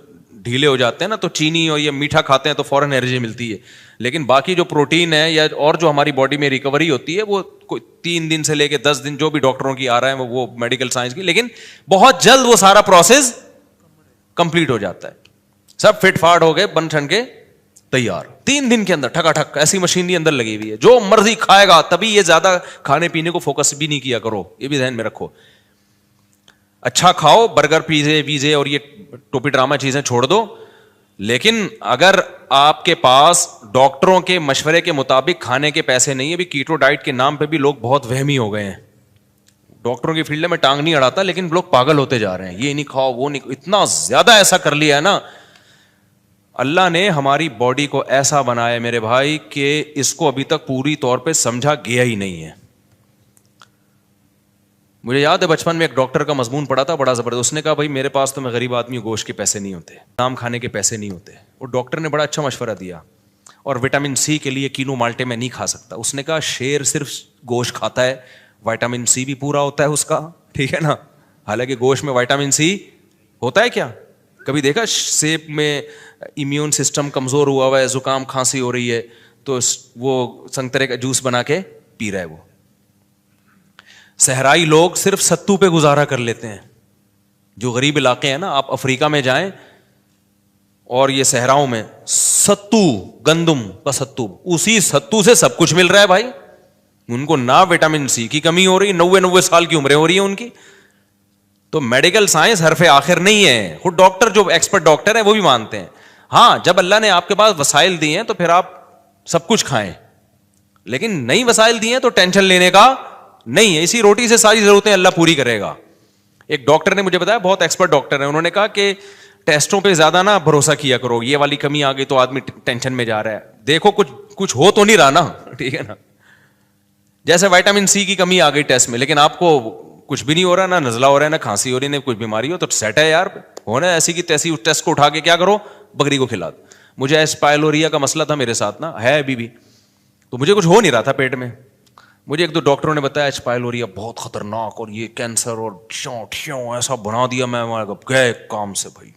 ڈھیلے ہو جاتے ہیں نا تو چینی اور یہ میٹھا کھاتے ہیں تو فوراً انرجی ملتی ہے. لیکن باقی جو پروٹین ہے یا اور جو ہماری باڈی میں ریکوری ہوتی ہے وہ 3 دن سے لے کے 10 دن جو بھی ڈاکٹروں کی آ رہا ہے وہ میڈیکل سائنس کی, لیکن بہت جلد وہ سارا پروسیس کمپلیٹ ہو جاتا ہے. سب فٹ فاٹ ہو گئے, بن ٹھن کے تیار 3 دن کے اندر, ٹھکا ٹھک. ایسی مشینری اندر لگی ہوئی ہے, جو مرضی کھائے گا. تبھی یہ زیادہ کھانے پینے کو فوکس بھی نہیں کیا کرو, یہ بھی ذہن میں رکھو. اچھا کھاؤ, برگر پیزے اور یہ ٹوپی ڈرامہ چیزیں چھوڑ دو. لیکن اگر آپ کے پاس ڈاکٹروں کے مشورے کے مطابق کھانے کے پیسے نہیں ہے, بھی کیٹو ڈائٹ کے نام پہ بھی لوگ بہت وہمی ہو گئے ہیں. ڈاکٹروں کی فیلڈ میں ٹانگ نہیں اڑاتا, لیکن لوگ پاگل ہوتے جا رہے ہیں, یہ نہیں کھاؤ وہ نہیں, اتنا زیادہ ایسا کر لیا ہے نا. اللہ نے ہماری باڈی کو ایسا بنایا میرے بھائی کہ اس کو ابھی تک پوری طور پہ سمجھا گیا ہی نہیں ہے. مجھے یاد ہے بچپن میں ایک ڈاکٹر کا مضمون پڑھا تھا بڑا زبردست. اس نے کہا بھائی میرے پاس تو میں غریب آدمی ہوں, گوشت کے پیسے نہیں ہوتے, نام کھانے کے پیسے نہیں ہوتے. اور ڈاکٹر نے بڑا اچھا مشورہ دیا, اور وٹامن سی کے لیے کینو مالٹے میں نہیں کھا سکتا. اس نے کہا شیر صرف گوشت کھاتا ہے, وٹامن سی بھی پورا ہوتا ہے اس کا, ٹھیک ہے نا. حالانکہ گوشت میں وٹامن سی ہوتا ہے کیا, کبھی دیکھا سیب میں امیون سسٹم کمزور ہوا ہے, زکام کھانسی ہو رہی ہے تو وہ سنترے کا جوس بنا کے پی رہا ہے. وہ صحرائی لوگ صرف ستو پہ گزارا کر لیتے ہیں. جو غریب علاقے ہیں نا, آپ افریقہ میں جائیں اور یہ صحراؤں میں ستو، گندم کا ستو، اسی ستو سے سب کچھ مل رہا ہے بھائی. ان کو نہ وٹامن سی کی کمی ہو رہی، 90 سال کی عمریں ہو رہی ہیں ان کی. تو میڈیکل سائنس حرف آخر نہیں ہے. خود ڈاکٹر جو ایکسپرٹ ڈاکٹر ہیں وہ بھی مانتے ہیں. ہاں جب اللہ نے آپ کے پاس وسائل دیے ہیں تو پھر آپ سب کچھ کھائیں, لیکن نئی وسائل دیے ہیں تو ٹینشن لینے کا نہیں ہے. اسی روٹی سے ساری ضرورتیں اللہ پوری کرے گا. ایک ڈاکٹر نے مجھے بتایا, بہت ایکسپرٹ ڈاکٹر ہیں, انہوں نے کہا کہ ٹیسٹوں پہ زیادہ نہ بھروسہ کیا کرو, یہ والی کمی آ گئی تو آدمی ٹینشن میں جا رہا ہے. دیکھو کچھ ہو تو نہیں رہا نا, ٹھیک ہے نا. جیسے وائٹامن سی کی کمی آ گئی ٹیسٹ میں, لیکن آپ کو کچھ بھی نہیں ہو رہا, نہ نزلہ ہو رہا ہے, نہ کھانسی ہو رہی ہے, نہ کچھ بیماری ہو, تو سیٹ ہے یار. ہونا ایسی کی تیسی, اس ٹیسٹ کو اٹھا کے کیا کرو, بکری کو کھلا دو. مجھے اسپائلوریا کا مسئلہ تھا میرے ساتھ نا, ہے ابھی بھی, تو مجھے کچھ ہو نہیں رہا تھا پیٹ میں. مجھے ایک دو ڈاکٹروں نے بتایا اسپائلوریا بہت خطرناک, اور یہ کینسر, اور ٹھیوں ایسا بنا دیا. میں گئے کام سے بھائی,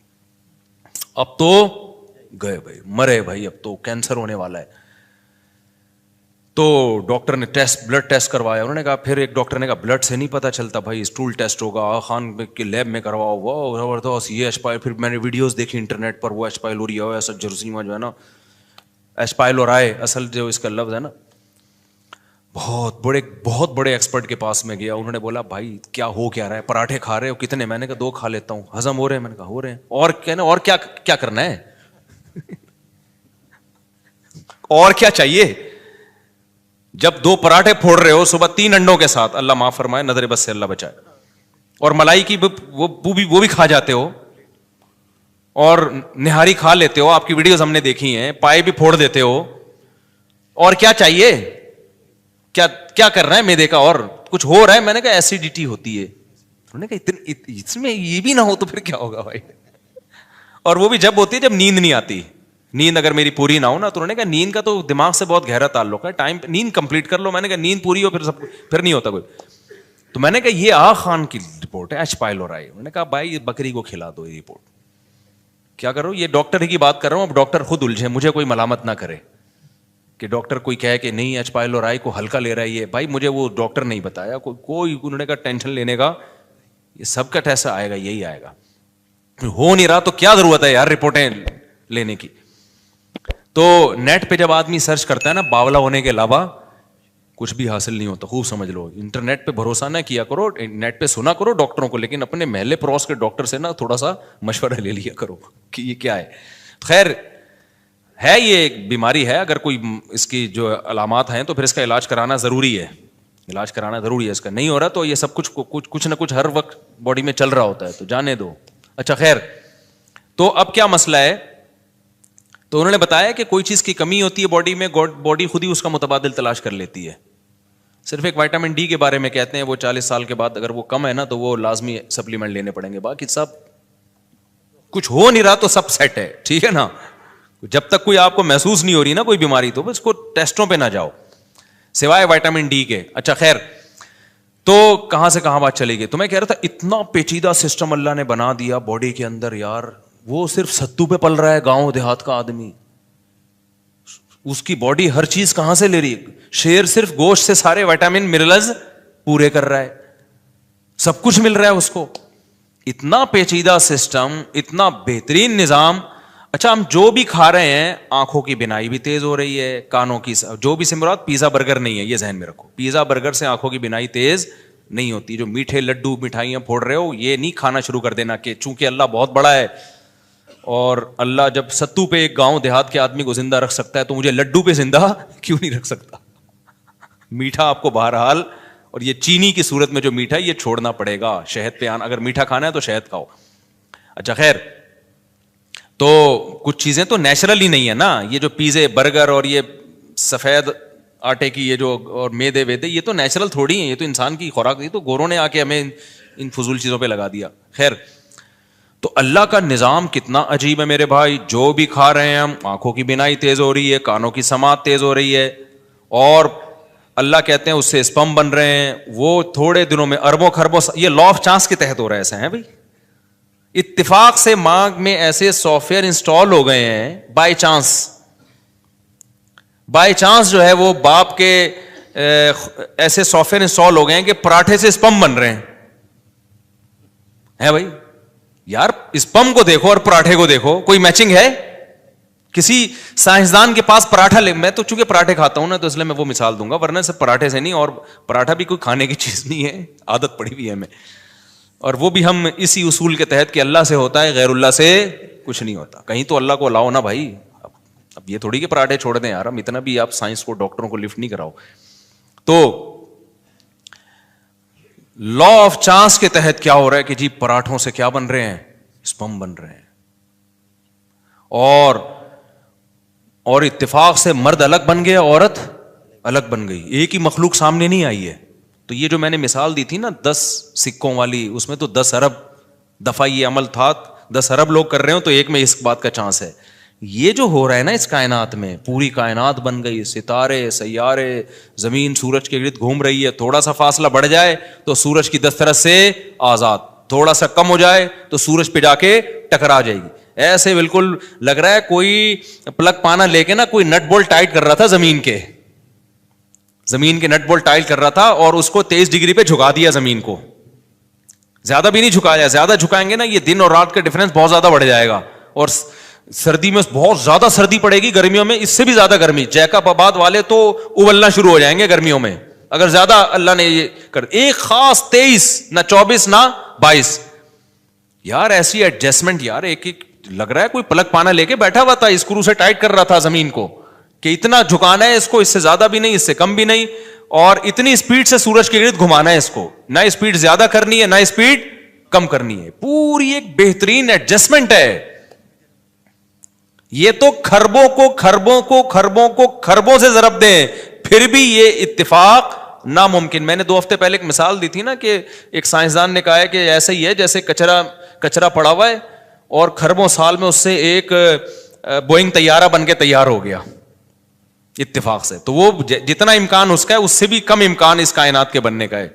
اب تو گئے بھائی, مرے بھائی, اب تو کینسر ہونے والا ہے. تو ڈاکٹر نے بلڈ ٹیسٹ کروایا. انہوں نے کہا, پھر ایک ڈاکٹر نے کہا بلڈ سے نہیں پتہ چلتا بھائی, اسٹول ٹیسٹ ہوگا, آغا خان کے لیب میں کرواؤ. وہ زبردست, یہ پھر میں نے ویڈیوز دیکھی انٹرنیٹ پر, وہ اسپائلوریا ایسا جرثیمہ جو ہے نا, اسپائلورائے اصل جو اس کا لفظ ہے نا, بہت بڑے ایکسپرٹ کے پاس میں گیا. انہوں نے بولا بھائی کیا ہو کیا رہا ہے, پراٹھے کھا رہے ہو کتنے؟ میں نے کہا 2 کھا لیتا ہوں. ہضم ہو رہے ہیں؟ میں نے کہا ہو رہے ہیں. اور کہنا, اور کیا کرنا ہے, اور کیا چاہیے؟ جب 2 پراٹھے پھوڑ رہے ہو صبح 3 انڈوں کے ساتھ, اللہ معاف فرمائے, نظر بس سے اللہ بچائے, اور ملائی کی وہ بھی کھا جاتے ہو, اور نہاری کھا لیتے ہو, آپ کی ویڈیوز ہم نے دیکھی ہیں, پائے بھی پھوڑ دیتے ہو, اور کیا چاہیے؟ کیا کر رہا ہے میدے کا, اور کچھ ہو رہا ہے؟ میں نے کہا ایسیڈیٹی ہوتی ہے. انہوں نے کہا اس میں یہ بھی نہ ہو تو پھر کیا ہوگا بھائی؟ اور وہ بھی جب ہوتی ہے جب نیند نہیں آتی. نیند اگر میری پوری نہ ہو نا, تو انہوں نے کہا نیند کا تو دماغ سے بہت گہرا تعلق ہے, ٹائم پہ نیند کمپلیٹ کر لو. میں نے کہا نیند پوری ہو پھر نہیں ہوتا کوئی. تو میں نے کہا یہ آغا خان کی رپورٹ ہے, اسپائلورائے. انہوں نے کہا بھائی بکری کو کھلا دو یہ رپورٹ. کیا کرو, یہ ڈاکٹر ہی کی بات کر رہا ہوں, اب ڈاکٹر خود الجھے, مجھے کوئی ملامت نہ کرے کہ ڈاکٹر کوئی کہے کہ نہیں اسپائلورائے کو ہلکا لے رہا ہے یہ. بھائی مجھے وہ ڈاکٹر نہیں بتایا کوئی. انہوں نے کہا ٹینشن لینے کا, یہ سب کا ٹیسٹ آئے گا, یہی آئے گا. ہو نہیں رہا تو کیا ضرورت ہے یار رپورٹیں لینے کی. تو نیٹ پہ جب آدمی سرچ کرتا ہے نا, باولا ہونے کے علاوہ کچھ بھی حاصل نہیں ہوتا. خوب سمجھ لو, انٹرنیٹ پہ بھروسہ نہ کیا کرو, نیٹ پہ سنا کرو ڈاکٹروں کو, لیکن اپنے محلے پڑوس کے ڈاکٹر سے نا تھوڑا سا مشورہ لے لیا کرو کہ یہ کیا ہے. خیر ہے, یہ ایک بیماری ہے, اگر کوئی اس کی جو علامات ہیں تو پھر اس کا علاج کرانا ضروری ہے. علاج کرانا ضروری ہے. اس کا نہیں ہو رہا تو یہ سب کچھ نہ کچھ ہر وقت باڈی میں چل رہا ہوتا ہے, تو جانے دو. اچھا خیر, تو اب کیا مسئلہ ہے؟ تو انہوں نے بتایا کہ کوئی چیز کی کمی ہوتی ہے باڈی میں, باڈی خود ہی اس کا متبادل تلاش کر لیتی ہے. صرف ایک وائٹامن ڈی کے بارے میں کہتے ہیں, وہ 40 سال کے بعد اگر وہ کم ہے نا تو وہ لازمی سپلیمنٹ لینے پڑیں گے. باقی سب کچھ ہو نہیں رہا تو سب سیٹ ہے, ٹھیک ہے نا. جب تک کوئی آپ کو محسوس نہیں ہو رہی نا کوئی بیماری, تو بس کو ٹیسٹوں پہ نہ جاؤ سوائے وائٹامن ڈی کے. اچھا خیر, تو کہاں سے کہاں بات چلی گئی؟ تو میں کہہ رہا تھا اتنا پیچیدہ سسٹم اللہ نے بنا دیا باڈی کے اندر یار. وہ صرف ستو پہ پل رہا ہے گاؤں دیہات کا آدمی, اس کی باڈی ہر چیز کہاں سے لے رہی ہے؟ شیر صرف گوشت سے سارے وائٹامن منرلز پورے کر رہا ہے, سب کچھ مل رہا ہے اس کو. اتنا پیچیدہ سسٹم, اتنا بہترین نظام. اچھا ہم جو بھی کھا رہے ہیں, آنکھوں کی بینائی بھی تیز ہو رہی ہے, کانوں کی, جو بھی سے مراد پیزا برگر نہیں ہے, یہ ذہن میں رکھو. پیزا برگر سے آنکھوں کی بینائی تیز نہیں ہوتی. جو میٹھے لڈو مٹھائیاں پھوڑ رہے ہو, یہ نہیں کھانا شروع کر دینا کہ چونکہ اللہ بہت بڑا ہے, اور اللہ جب ستو پہ ایک گاؤں دیہات کے آدمی کو زندہ رکھ سکتا ہے تو مجھے لڈو پہ زندہ کیوں نہیں رکھ سکتا. میٹھا آپ کو بہرحال, اور یہ چینی کی صورت میں جو میٹھا ہے یہ چھوڑنا پڑے گا. شہد پہ اگر میٹھا کھانا ہے تو شہد کھاؤ. اچھا خیر, تو کچھ چیزیں تو نیچرل ہی نہیں ہے نا. یہ جو پیزے برگر اور یہ سفید آٹے کی یہ جو اور میدے ویدے, یہ تو نیچرل تھوڑی ہیں, یہ تو انسان کی خوراک دی. تو گوروں نے آ کے ہمیں ان فضول چیزوں پہ لگا دیا. خیر, تو اللہ کا نظام کتنا عجیب ہے میرے بھائی. جو بھی کھا رہے ہیں ہم, آنکھوں کی بینائی تیز ہو رہی ہے, کانوں کی سماعت تیز ہو رہی ہے, اور اللہ کہتے ہیں اس سے اسپم بن رہے ہیں. وہ تھوڑے دنوں میں اربوں خربوں, یہ لا آف چانس کے تحت ہو رہا ہے. ایسا ہے بھائی, اتفاق سے ماں میں ایسے سافٹ ویئر انسٹال ہو گئے ہیں بائی چانس جو ہے وہ باپ کے ایسے سافٹ ویئر انسٹال ہو گئے ہیں کہ پراٹھے سے اسپم بن رہے ہیں بھائی. یار اسپم کو دیکھو اور پراٹھے کو دیکھو, کوئی میچنگ ہے؟ کسی سائنسدان کے پاس پراٹھا میں تو چونکہ پراٹھے کھاتا ہوں نا تو اس لیے میں وہ مثال دوں گا, ورنہ صرف پراٹھے سے نہیں, اور پراٹھا بھی کوئی کھانے کی چیز نہیں ہے, عادت پڑی ہوئی ہے ہمیں, اور وہ بھی ہم اسی اصول کے تحت کہ اللہ سے ہوتا ہے, غیر اللہ سے کچھ نہیں ہوتا. کہیں تو اللہ کو لاؤ نا بھائی, اب یہ تھوڑی کہ پراٹھے چھوڑ دیں یار, ہم اتنا بھی آپ سائنس کو, ڈاکٹروں کو لفٹ نہیں کراؤ. تو لا آف چانس کے تحت کیا ہو رہا ہے کہ جی پراٹھوں سے کیا بن رہے ہیں, اسپم بن رہے ہیں, اور اتفاق سے مرد الگ بن گیا, عورت الگ بن گئی, ایک ہی مخلوق سامنے نہیں آئی ہے. تو یہ جو میں نے مثال دی تھی نا 10 سکوں والی, اس میں تو 10 ارب دفعہ یہ عمل تھا, 10 ارب لوگ کر رہے ہو تو ایک میں اس بات کا چانس ہے. یہ جو ہو رہا ہے نا اس کائنات میں, پوری کائنات بن گئی, ستارے, سیارے, زمین سورج کے گرد گھوم رہی ہے, تھوڑا سا فاصلہ بڑھ جائے تو سورج کی 10 طرف سے آزاد, تھوڑا سا کم ہو جائے تو سورج پہ جا کے ٹکرا جائے گی. ایسے بالکل لگ رہا ہے کوئی پلگ پانا لے کے نا کوئی نٹ بولٹ ٹائٹ کر رہا تھا زمین کے نٹ بولٹ ٹائٹ کر رہا تھا, اور اس کو 23 ڈگری پہ جھکا دیا زمین کو. زیادہ بھی نہیں جھکایا, زیادہ جھکائیں گے نا یہ دن اور رات کا ڈفرنس بہت زیادہ بڑھ جائے گا, اور سردی میں بہت زیادہ سردی پڑے گی, گرمیوں میں اس سے بھی زیادہ گرمی. جیکب آباد والے تو ابلنا شروع ہو جائیں گے گرمیوں میں اگر زیادہ اللہ نے یہ کر. ایک خاص 23, نہ 24 نہ 22. یار ایسی ایڈجسٹمنٹ, یار ایک لگ رہا ہے کوئی پلگ پانا لے کے بیٹھا ہوا تھا, اسکرو سے ٹائٹ کر رہا تھا زمین کو کہ اتنا جھکانا ہے اس کو, اس سے زیادہ بھی نہیں, اس سے کم بھی نہیں, اور اتنی اسپیڈ سے سورج کے گرد گھمانا ہے اس کو, نہ اسپیڈ زیادہ کرنی ہے نہ اسپیڈ کم کرنی ہے. پوری ایک بہترین ایڈجسٹمنٹ ہے. یہ تو خربوں سے ضرب دیں پھر بھی یہ اتفاق ناممکن. میں نے 2 ہفتے پہلے ایک مثال دی تھی نا کہ ایک سائنسدان نے کہا ہے کہ ایسا ہی ہے جیسے کچرا پڑا ہوا ہے اور خربوں سال میں اس سے ایک بوئنگ طیارہ بن کے تیار ہو گیا اتفاق سے. تو وہ جتنا امکان اس کا ہے اس سے بھی کم امکان اس کائنات کے بننے کا ہے.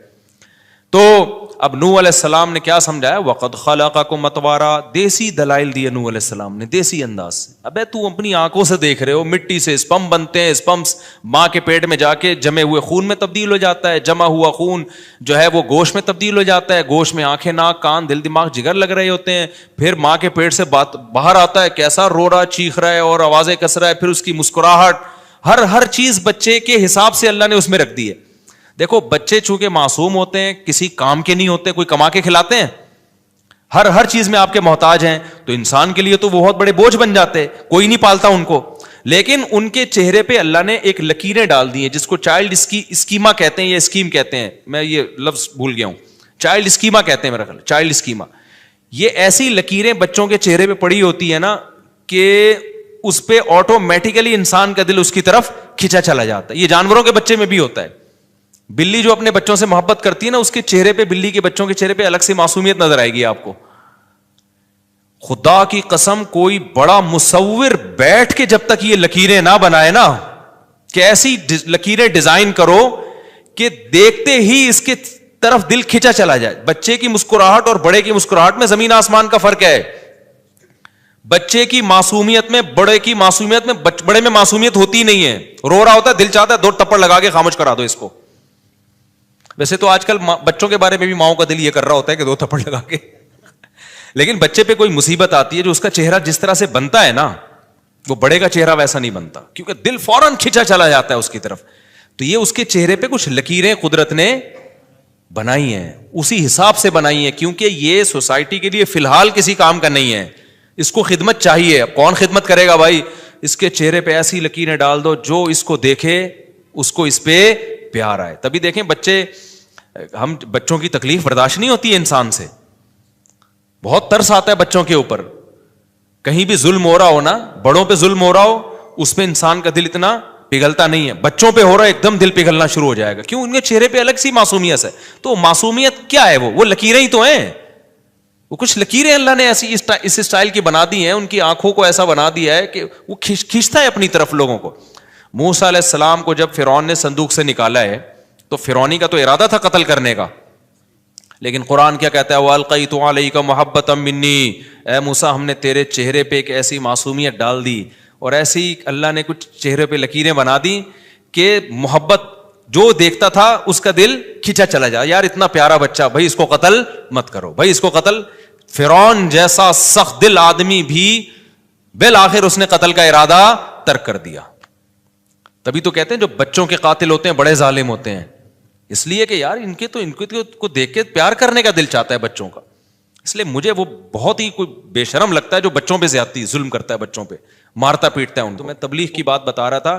تو اب نوح علیہ السلام نے کیا سمجھایا, وَقَدْ خَلَقَكُمْ أَطْوَارًا, دیسی دلائل دیے نوح علیہ السلام نے, دیسی انداز سے. ابے تو اپنی آنکھوں سے دیکھ رہے ہو, مٹی سے اسپم بنتے ہیں, اسپمس ماں کے پیٹ میں جا کے جمے ہوئے خون میں تبدیل ہو جاتا ہے, جمع ہوا خون جو ہے وہ گوشت میں تبدیل ہو جاتا ہے, گوشت میں آنکھیں, ناک, کان, دل, دماغ, جگر لگ رہے ہوتے ہیں, پھر ماں کے پیٹ سے باہر آتا ہے, کیسا رو رہا, چیخ رہا ہے اور آوازیں کس رہا ہے, پھر اس کی مسکراہٹ, ہر چیز بچے کے حساب سے اللہ نے اس میں رکھ دی ہے. دیکھو بچے چونکہ معصوم ہوتے ہیں, کسی کام کے نہیں ہوتے, کوئی کما کے کھلاتے ہیں, ہر چیز میں آپ کے محتاج ہیں, تو انسان کے لیے تو بہت بڑے بوجھ بن جاتے, کوئی نہیں پالتا ان کو. لیکن ان کے چہرے پہ اللہ نے ایک لکیریں ڈال دی ہیں جس کو چائلڈ اسکیما کہتے ہیں, یا اسکیم کہتے ہیں, میں یہ لفظ بھول گیا ہوں, چائلڈ اسکیما کہتے ہیں میرا خیال, چائلڈ اسکیما. یہ ایسی لکیریں بچوں کے چہرے پہ پڑی ہوتی ہے نا کہ اس پہ آٹومیٹیکلی انسان کا دل اس کی طرف کھینچا چلا جاتا ہے. یہ جانوروں کے بچے میں بھی ہوتا ہے. بلی جو اپنے بچوں سے محبت کرتی ہے نا, اس کے چہرے پہ, بلی کے بچوں کے چہرے پہ الگ سے معصومیت نظر آئے گی آپ کو. خدا کی قسم کوئی بڑا مصور بیٹھ کے جب تک یہ لکیریں نہ بنائے نا, کہ ایسی لکیریں ڈیزائن کرو کہ دیکھتے ہی اس کے طرف دل کھینچا چلا جائے. بچے کی مسکراہٹ اور بڑے کی مسکراہٹ میں زمین آسمان کا فرق ہے. بچے کی معصومیت میں, بڑے کی معصومیت میں, بڑے میں معصومیت ہوتی نہیں ہے, رو رہا ہوتا ہے, دل چاہتا ہے 2 تپڑ لگا کے خاموش کرا دو اس کو. ویسے تو آج کل بچوں کے بارے میں بھی ماؤں کا دل یہ کر رہا ہوتا ہے کہ 2 تھپڑ لگا کے, لیکن بچے پہ کوئی مصیبت آتی ہے جو اس کا چہرہ جس طرح سے بنتا ہے نا, وہ بڑے کا چہرہ ویسا نہیں بنتا, کیونکہ دل فوراً کھینچا چلا جاتا ہے اس کی طرف. تو یہ اس کے چہرے پہ کچھ لکیریں قدرت نے بنائی ہیں, اسی حساب سے بنائی ہیں, کیونکہ یہ سوسائٹی کے لیے فی الحال کسی کام کا نہیں ہے, اس کو خدمت چاہیے. کون خدمت کرے گا بھائی؟ اس کے چہرے پہ ایسی لکیریں ڈال دو جو اس کو دیکھے اس کو اس پہ پیار آئے. تبھی دیکھیں بچوں کی تکلیف برداشت نہیں ہوتی ہے انسان سے, بہت ترس آتا ہے بچوں کے اوپر. کہیں بھی ظلم ہو رہا ہو نا, بڑوں پہ ظلم ہو رہا ہو, اس پہ انسان کا دل اتنا پگھلتا نہیں ہے. بچوں پہ ہو رہا ہے ایک دم دل پگھلنا شروع ہو جائے گا. کیوں؟ ان کے چہرے پہ الگ سی معصومیت ہے. تو معصومیت کیا ہے؟ وہ لکیریں ہی تو ہیں. وہ کچھ لکیریں اللہ نے ایسی اس اسٹائل کی بنا دی ہیں, ان کی آنکھوں کو ایسا بنا دیا ہے کہ وہ کھینچتا ہے اپنی طرف لوگوں کو. موسیٰ علیہ السلام کو جب فرعون نے صندوق سے نکالا ہے تو فرعونی کا تو ارادہ تھا قتل کرنے کا, لیکن قرآن کیا کہتا ہے؟ وَأَلْقَيْتُ عَلَيْكَ مَحَبَّةً مِّنِّي, اے موسیٰ ہم نے تیرے چہرے پہ ایک ایسی معصومیت ڈال دی, اور ایسی اللہ نے کچھ چہرے پہ لکیریں بنا دی کہ محبت, جو دیکھتا تھا اس کا دل کھینچا چلا جائے. یار اتنا پیارا بچہ, بھائی اس کو قتل مت کرو, بھائی اس کو قتل. فرعون جیسا سخت دل آدمی بھی بالآخر اس نے قتل کا ارادہ ترک کر دیا. تبھی تو کہتے ہیں جو بچوں کے قاتل ہوتے ہیں بڑے ظالم ہوتے ہیں, اس لیے کہ یار ان کے کو دیکھ کے پیار کرنے کا دل چاہتا ہے بچوں کا. اس لیے مجھے وہ بہت ہی کوئی بے شرم لگتا ہے جو بچوں پہ زیادتی ظلم کرتا ہے, بچوں پہ مارتا پیٹتا ہے ان کو. میں تبلیغ کی بات بتا رہا تھا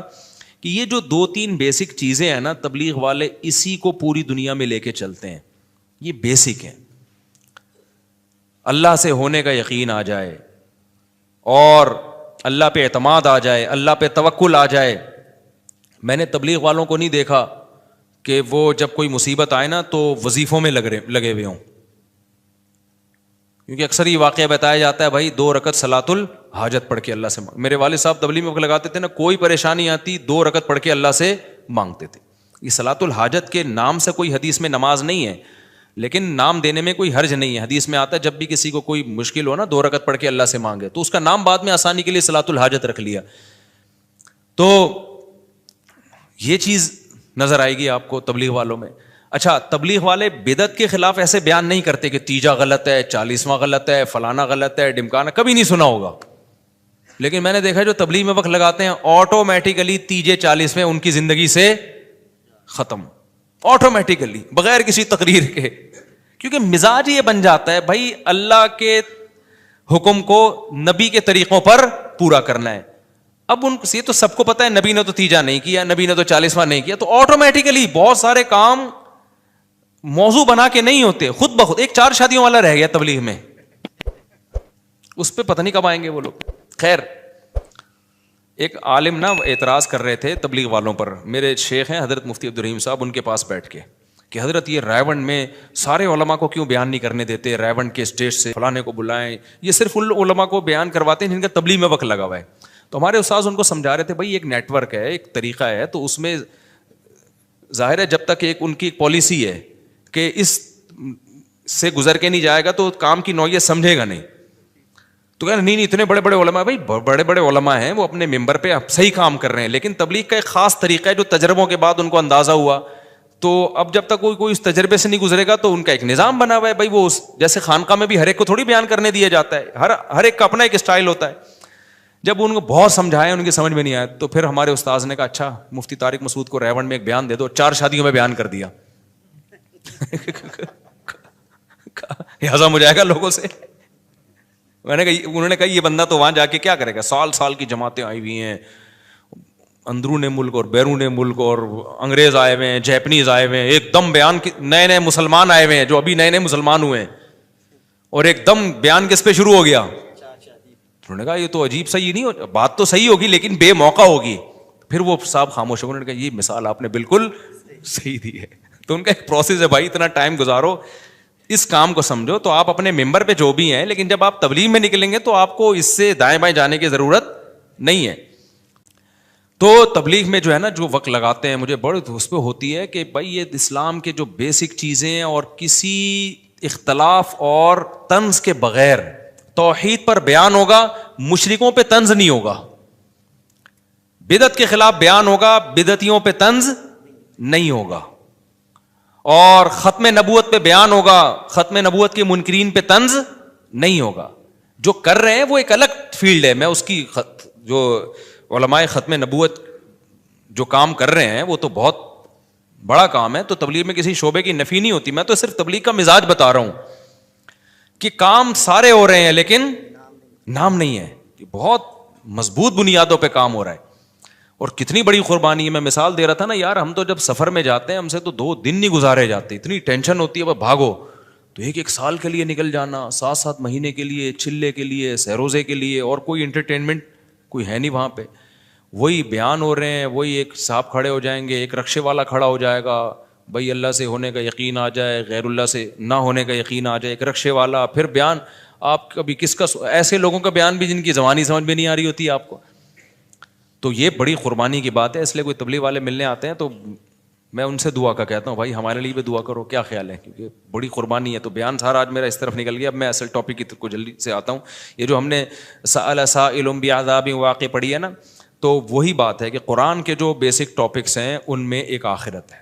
کہ یہ جو 2-3 بیسک چیزیں ہیں نا, تبلیغ والے اسی کو پوری دنیا میں لے کے چلتے ہیں. یہ بیسک ہیں. اللہ سے ہونے کا یقین آ جائے اور اللہ پہ اعتماد آ جائے, اللہ پہ توکل آ جائے. میں نے تبلیغ والوں کو نہیں دیکھا کہ وہ جب کوئی مصیبت آئے نا تو وظیفوں میں لگے ہوئے ہوں, کیونکہ اکثر یہ واقعہ بتایا جاتا ہے بھائی 2 رکعت صلاۃ الحاجت پڑھ کے اللہ سے میرے والد صاحب تبلیغ میں لگاتے تھے نا, کوئی پریشانی آتی 2 رکعت پڑھ کے اللہ سے مانگتے تھے. یہ صلاۃ الحاجت کے نام سے کوئی حدیث میں نماز نہیں ہے, لیکن نام دینے میں کوئی حرج نہیں ہے. حدیث میں آتا ہے جب بھی کسی کو کوئی مشکل ہو نا 2 رکعت پڑھ کے اللہ سے مانگے, تو اس کا نام بعد میں آسانی کے لیے صلاۃ الحاجت رکھ لیا. تو یہ چیز نظر آئے گی آپ کو تبلیغ والوں میں. اچھا, تبلیغ والے بدعت کے خلاف ایسے بیان نہیں کرتے کہ تیجا غلط ہے, 40واں غلط ہے, فلانا غلط ہے, ڈمکانا, کبھی نہیں سنا ہوگا. لیکن میں نے دیکھا جو تبلیغ میں وقت لگاتے ہیں آٹومیٹیکلی تیجے 40ویں ان کی زندگی سے ختم, آٹومیٹیکلی بغیر کسی تقریر کے, کیونکہ مزاج یہ بن جاتا ہے بھائی اللہ کے حکم کو نبی کے طریقوں پر پورا کرنا ہے. اب ان سے تو سب کو پتا ہے نبی نے تو تیجا نہیں کیا, نبی نے تو 40واں نہیں کیا, تو آٹومیٹیکلی بہت سارے کام موضوع بنا کے نہیں ہوتے, خود بخود. ایک 4 شادیوں والا رہ گیا تبلیغ میں, اس پہ پتہ نہیں کب آئیں گے وہ لوگ. خیر, ایک عالم نا اعتراض کر رہے تھے تبلیغ والوں پر. میرے شیخ ہیں حضرت مفتی عبدالرحیم صاحب, ان کے پاس بیٹھ کے کہ حضرت یہ رائے میں سارے علماء کو کیوں بیان نہیں کرنے دیتے, رائے کے اسٹیج سے فلانے کو بلائیں, یہ صرف ان علماء کو بیان کرواتے ہیں جن کا تبلیغ میں وقت لگا ہوا ہے. تو ہمارے استاذ ان کو سمجھا رہے تھے بھائی ایک نیٹ ورک ہے, ایک طریقہ ہے, تو اس میں ظاہر ہے جب تک ایک ان کی پالیسی ہے کہ اس سے گزر کے نہیں جائے گا تو کام کی نوعیت سمجھے گا نہیں. تو کہا نہیں اتنے بڑے بڑے علماء, بھائی بڑے بڑے علماء ہیں, وہ اپنے ممبر پہ صحیح کام کر رہے ہیں, لیکن تبلیغ کا ایک خاص طریقہ ہے جو تجربوں کے بعد ان کو اندازہ ہوا. تو اب جب تک کوئی اس تجربے سے نہیں گزرے گا تو ان کا ایک نظام بنا ہوا ہے بھائی, وہ جیسے خانقاہ میں بھی ہر ایک کو تھوڑی بیان کرنے دیا جاتا ہے, ہر ایک کا اپنا ایک اسٹائل ہوتا ہے. جب ان کو بہت سمجھایا ان کی سمجھ میں نہیں آیا, تو پھر ہمارے استاذ نے کہا اچھا مفتی طارق مسعود کو ریونڈ میں ایک بیان دے دو, 4 شادیوں میں بیان کر دیا. ہضم ہو جائے گا لوگوں سے. میں نے کہا, انہوں نے کہا یہ بندہ تو وہاں جا کے کیا کرے گا, سال کی جماعتیں آئی ہوئی ہیں اندرون ملک اور بیرون ملک, اور انگریز آئے ہوئے ہیں, جیپنیز آئے ہوئے ہیں, ایک دم بیان نئے نئے مسلمان آئے ہوئے ہیں جو ابھی نئے نئے مسلمان ہوئے ہیں, اور ایک دم بیان کس پہ شروع ہو گیا. انہوں نے کہا یہ تو عجیب صحیح نہیں ہو, بات تو صحیح ہوگی لیکن بے موقع ہوگی. پھر وہ صاحب خاموش ہو گئے, انہوں نے کہا یہ مثال آپ نے بالکل صحیح دی ہے. تو ان کا ایک پروسیس ہے بھائی, اتنا ٹائم گزارو اس کام کو سمجھو, تو آپ اپنے ممبر پہ جو بھی ہیں, لیکن جب آپ تبلیغ میں نکلیں گے تو آپ کو اس سے دائیں بائیں جانے کی ضرورت نہیں ہے. تو تبلیغ میں جو ہے نا جو وقت لگاتے ہیں, مجھے بڑی اس پہ ہوتی ہے کہ بھائی یہ اسلام کے جو بیسک چیزیں ہیں اور کسی اختلاف اور طنز کے بغیر توحید پر بیان ہوگا, مشرکوں پہ طنز نہیں ہوگا. بدعت کے خلاف بیان ہوگا, بدعتیوں پہ طنز نہیں ہوگا. اور ختم نبوت پہ بیان ہوگا, ختم نبوت کے منکرین پہ طنز نہیں ہوگا. جو کر رہے ہیں وہ ایک الگ فیلڈ ہے, میں اس کی جو علماء ختم نبوت جو کام کر رہے ہیں وہ تو بہت بڑا کام ہے. تو تبلیغ میں کسی شعبے کی نفی نہیں ہوتی, میں تو صرف تبلیغ کا مزاج بتا رہا ہوں کہ کام سارے ہو رہے ہیں لیکن نام نہیں ہے, کہ بہت مضبوط بنیادوں پہ کام ہو رہا ہے. اور کتنی بڑی قربانی ہے. میں مثال دے رہا تھا نا یار, ہم تو جب سفر میں جاتے ہیں ہم سے تو 2 دن نہیں گزارے جاتے, اتنی ٹینشن ہوتی ہے, بھاگو تو 1 سال کے لیے نکل جانا, 7 مہینے کے لیے, چلے کے لیے, سہروزے کے لیے, اور کوئی انٹرٹینمنٹ کوئی ہے نہیں وہاں پہ. وہی بیان ہو رہے ہیں, وہی ایک صاحب کھڑے ہو جائیں گے, ایک رکشے والا کھڑا ہو جائے گا, بھائی اللہ سے ہونے کا یقین آ جائے, غیر اللہ سے نہ ہونے کا یقین آ جائے, ایک رکشے والا. پھر بیان آپ کبھی کس کا, ایسے لوگوں کا بیان بھی جن کی زبانی سمجھ میں نہیں آ رہی ہوتی ہے آپ کو. تو یہ بڑی قربانی کی بات ہے. اس لیے کوئی تبلیغ والے ملنے آتے ہیں تو میں ان سے دعا کا کہتا ہوں, بھائی ہمارے لیے بھی دعا کرو, کیا خیال ہے, کیونکہ بڑی قربانی ہے. تو بیان سارا آج میرا اس طرف نکل گیا. اب میں اصل ٹاپک کی کو جلدی سے آتا ہوں. یہ جو ہم نے سأل سائل بعذاب واقع پڑھی ہے نا, تو وہی بات ہے کہ قرآن کے جو بیسک ٹاپکس ہیں ان میں ایک آخرت ہے.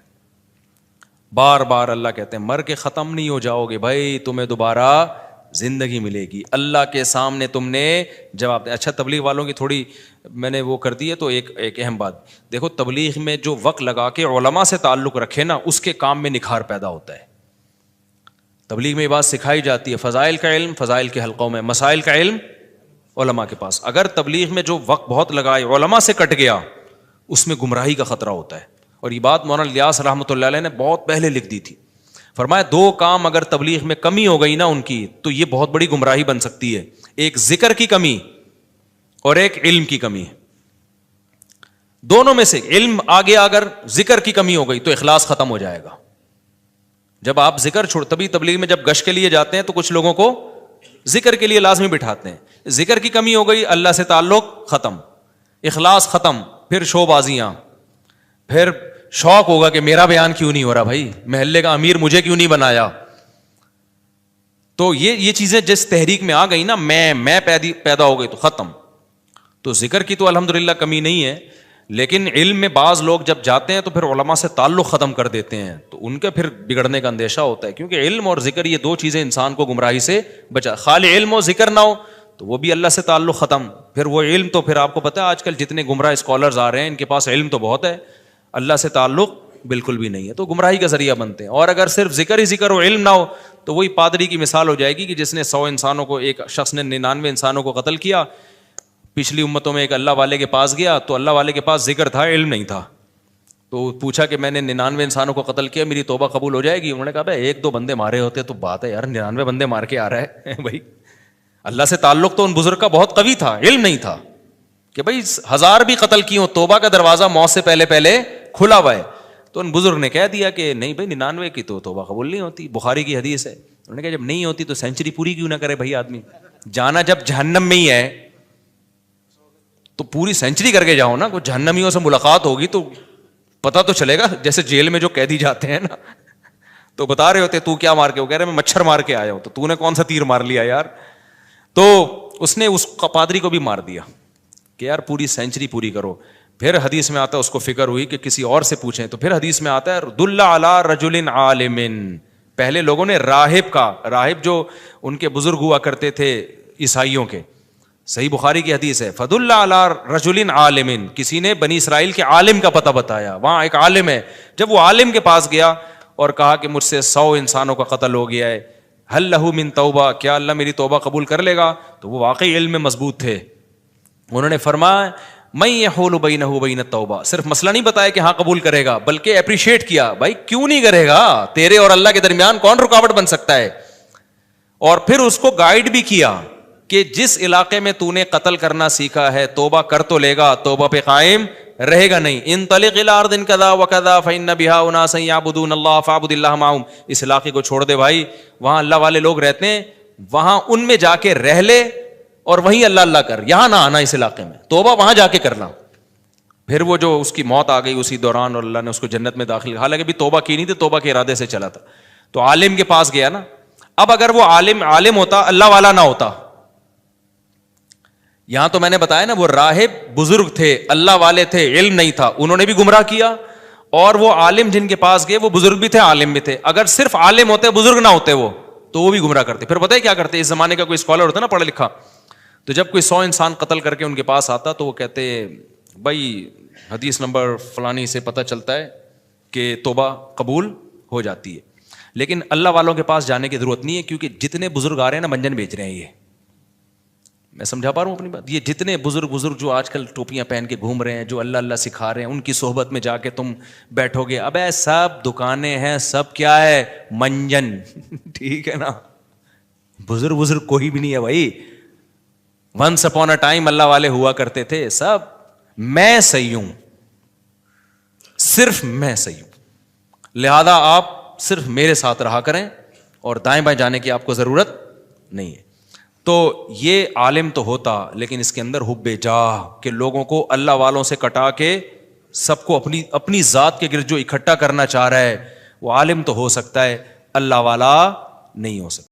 بار بار اللہ کہتے ہیں مر کے ختم نہیں ہو جاؤ گے بھائی, تمہیں دوبارہ زندگی ملے گی. اللہ کے سامنے تم نے جواب دیا. اچھا تبلیغ والوں کی تھوڑی میں نے وہ کر دی ہے تو ایک اہم بات دیکھو, تبلیغ میں جو وقت لگا کے علماء سے تعلق رکھے نا, اس کے کام میں نکھار پیدا ہوتا ہے. تبلیغ میں یہ بات سکھائی جاتی ہے, فضائل کا علم فضائل کے حلقوں میں, مسائل کا علم علماء کے پاس. اگر تبلیغ میں جو وقت بہت لگائے علماء سے کٹ گیا, اس میں گمراہی کا خطرہ ہوتا ہے. اور یہ بات مولانا الیاس رحمۃ اللہ علیہ نے بہت پہلے لکھ دی تھی. فرمایا 2 کام اگر تبلیغ میں کمی ہو گئی نا ان کی, تو یہ بہت بڑی گمراہی بن سکتی ہے. ایک ذکر کی کمی اور ایک علم کی کمی. دونوں میں سے علم آگے اگر ذکر کی کمی ہو گئی تو اخلاص ختم ہو جائے گا. جب آپ ذکر چھوڑ, تبھی تبلیغ میں جب گشت کے لیے جاتے ہیں تو کچھ لوگوں کو ذکر کے لیے لازمی بٹھاتے ہیں. ذکر کی کمی ہو گئی, اللہ سے تعلق ختم, اخلاص ختم, پھر شو بازیاں, پھر شوق ہوگا کہ میرا بیان کیوں نہیں ہو رہا بھائی, محلے کا امیر مجھے کیوں نہیں بنایا. تو یہ چیزیں جس تحریک میں آ گئی نا, میں پیدا ہو گئی تو ختم. تو ذکر کی تو الحمدللہ کمی نہیں ہے, لیکن علم میں بعض لوگ جب جاتے ہیں تو پھر علماء سے تعلق ختم کر دیتے ہیں, تو ان کا پھر بگڑنے کا اندیشہ ہوتا ہے. کیونکہ علم اور ذکر یہ 2 چیزیں انسان کو گمراہی سے بچا. خالی علم و ذکر نہ ہو تو وہ بھی اللہ سے تعلق ختم. پھر وہ علم تو پھر آپ کو پتا ہے آج کل جتنے گمراہ اسکالرز آ رہے ہیں ان کے پاس علم تو بہت ہے, اللہ سے تعلق بالکل بھی نہیں ہے, تو گمراہی کا ذریعہ بنتے ہیں. اور اگر صرف ذکر ہی ذکر ہو, علم نہ ہو, تو وہی پادری کی مثال ہو جائے گی کہ جس نے 100 انسانوں کو, ایک شخص نے 99 انسانوں کو قتل کیا. پچھلی امتوں میں ایک اللہ والے کے پاس گیا تو اللہ والے کے پاس ذکر تھا, علم نہیں تھا. تو پوچھا کہ میں نے 99 انسانوں کو قتل کیا, میری توبہ قبول ہو جائے گی؟ انہوں نے کہا بھائی 1-2 بندے مارے ہوتے تو بات ہے یار, 99 بندے مار کے آ رہا ہے بھائی. اللہ سے تعلق تو ان بزرگ کا بہت قوی تھا, علم نہیں تھا کہ بھائی 1000 بھی قتل کی ہوں, توبہ کا دروازہ موت سے پہلے کھلا ہوا ہے. تو ان بزرگ نے کہہ دیا کہ نہیں بھائی 99 کی تو توبہ قبول نہیں ہوتی, بخاری کی حدیث ہے. انہوں نے کہا جب نہیں ہوتی تو سینچری پوری کیوں نہ کرے بھائی آدمی, جانا جب جہنم میں ہی ہے تو پوری سینچری کر کے جاؤ نا. کوئی جہنمیوں سے ملاقات ہوگی تو پتہ تو چلے گا, جیسے جیل میں جو قیدی جاتے ہیں نا تو بتا رہے ہوتے تو کیا مار کے, وہ کہہ رہے میں مچھر مار کے آیا ہوں. تو نے کون سا تیر مار لیا یار. تو اس نے اس پادری کو بھی مار دیا کہ یار پوری سینچری پوری کرو. پھر حدیث میں آتا ہے اس کو فکر ہوئی کہ کسی اور سے پوچھیں, تو پھر حدیث میں آتا ہے دل علی رجل عالم. پہلے لوگوں نے راہب کا, راہب جو ان کے بزرگ ہوا کرتے تھے عیسائیوں کے, صحیح بخاری کی حدیث ہے, فدل علی رجل عالم, کسی نے بنی اسرائیل کے عالم کا پتہ بتایا. وہاں ایک عالم ہے, جب وہ عالم کے پاس گیا اور کہا کہ مجھ سے 100 انسانوں کا قتل ہو گیا ہے, ہل لہ من توبہ, کیا اللہ میری توبہ قبول کر لے گا؟ تو وہ واقعی علم میں مضبوط تھے. انہوں نے فرمایا میں یحول بینہ وبین التوبہ, صرف مسئلہ نہیں بتایا کہ ہاں قبول کرے گا, بلکہ اپریشیٹ کیا, بھائی کیوں نہیں کرے گا, تیرے اور اللہ کے درمیان کون رکاوٹ بن سکتا ہے. اور پھر اس کو گائیڈ بھی کیا کہ جس علاقے میں تو نے قتل کرنا سیکھا ہے توبہ کر تو لے گا, توبہ پہ قائم رہے گا نہیں. انطلق الی ارض کذا وکذا فإن بها اناسا یعبدون اللہ فاعبد اللہ معهم, اس علاقے کو چھوڑ دے بھائی, وہاں اللہ والے لوگ رہتے ہیں, وہاں ان میں جا کے رہ لے اور وہیں اللہ اللہ کر, یہاں نہ آنا اس علاقے میں, توبہ وہاں جا کے کرنا. پھر وہ جو اس کی موت آ گئی اسی دوران اور اللہ نے اس کو جنت میں داخل, حالانکہ بھی توبہ کی نہیں تھی, توبہ کے ارادے سے چلا تھا. تو عالم کے پاس گیا نا. اب اگر وہ عالم ہوتا, اللہ والا نہ ہوتا, یہاں تو میں نے بتایا نا وہ راہب بزرگ تھے, اللہ والے تھے, علم نہیں تھا, انہوں نے بھی گمراہ کیا. اور وہ عالم جن کے پاس گئے وہ بزرگ بھی تھے عالم بھی تھے. اگر صرف عالم ہوتے بزرگ نہ ہوتے وہ, تو وہ بھی گمراہ کرتے. پھر پتہ ہے کیا کرتے, اس زمانے کا کوئی اسکالر ہوتا نا پڑھا لکھا, تو جب کوئی 100 انسان قتل کر کے ان کے پاس آتا تو وہ کہتے بھائی حدیث نمبر فلانی سے پتہ چلتا ہے کہ توبہ قبول ہو جاتی ہے. لیکن اللہ والوں کے پاس جانے کی ضرورت نہیں ہے, کیونکہ جتنے بزرگ آ رہے ہیں نا منجن بیچ رہے ہیں. یہ میں سمجھا پا رہا ہوں اپنی بات. یہ جتنے بزرگ جو آج کل ٹوپیاں پہن کے گھوم رہے ہیں, جو اللہ اللہ سکھا رہے ہیں, ان کی صحبت میں جا کے تم بیٹھو گے, ابے سب دکانیں ہیں, سب کیا ہے, منجن. ٹھیک ہے نا, بزرگ کوئی بھی نہیں ہے بھائی. ونس اپون اے ٹائم اللہ والے ہوا کرتے تھے سب. میں صحیح ہوں, صرف میں صحیح ہوں, لہذا آپ صرف میرے ساتھ رہا کریں اور دائیں بائیں جانے کی آپ کو ضرورت نہیں ہے. تو یہ عالم تو ہوتا, لیکن اس کے اندر حب جاہ, کہ لوگوں کو اللہ والوں سے کٹا کے سب کو اپنی ذات کے گرد جو اکٹھا کرنا چاہ رہا ہے, وہ عالم تو ہو سکتا ہے, اللہ والا نہیں ہو سکتا.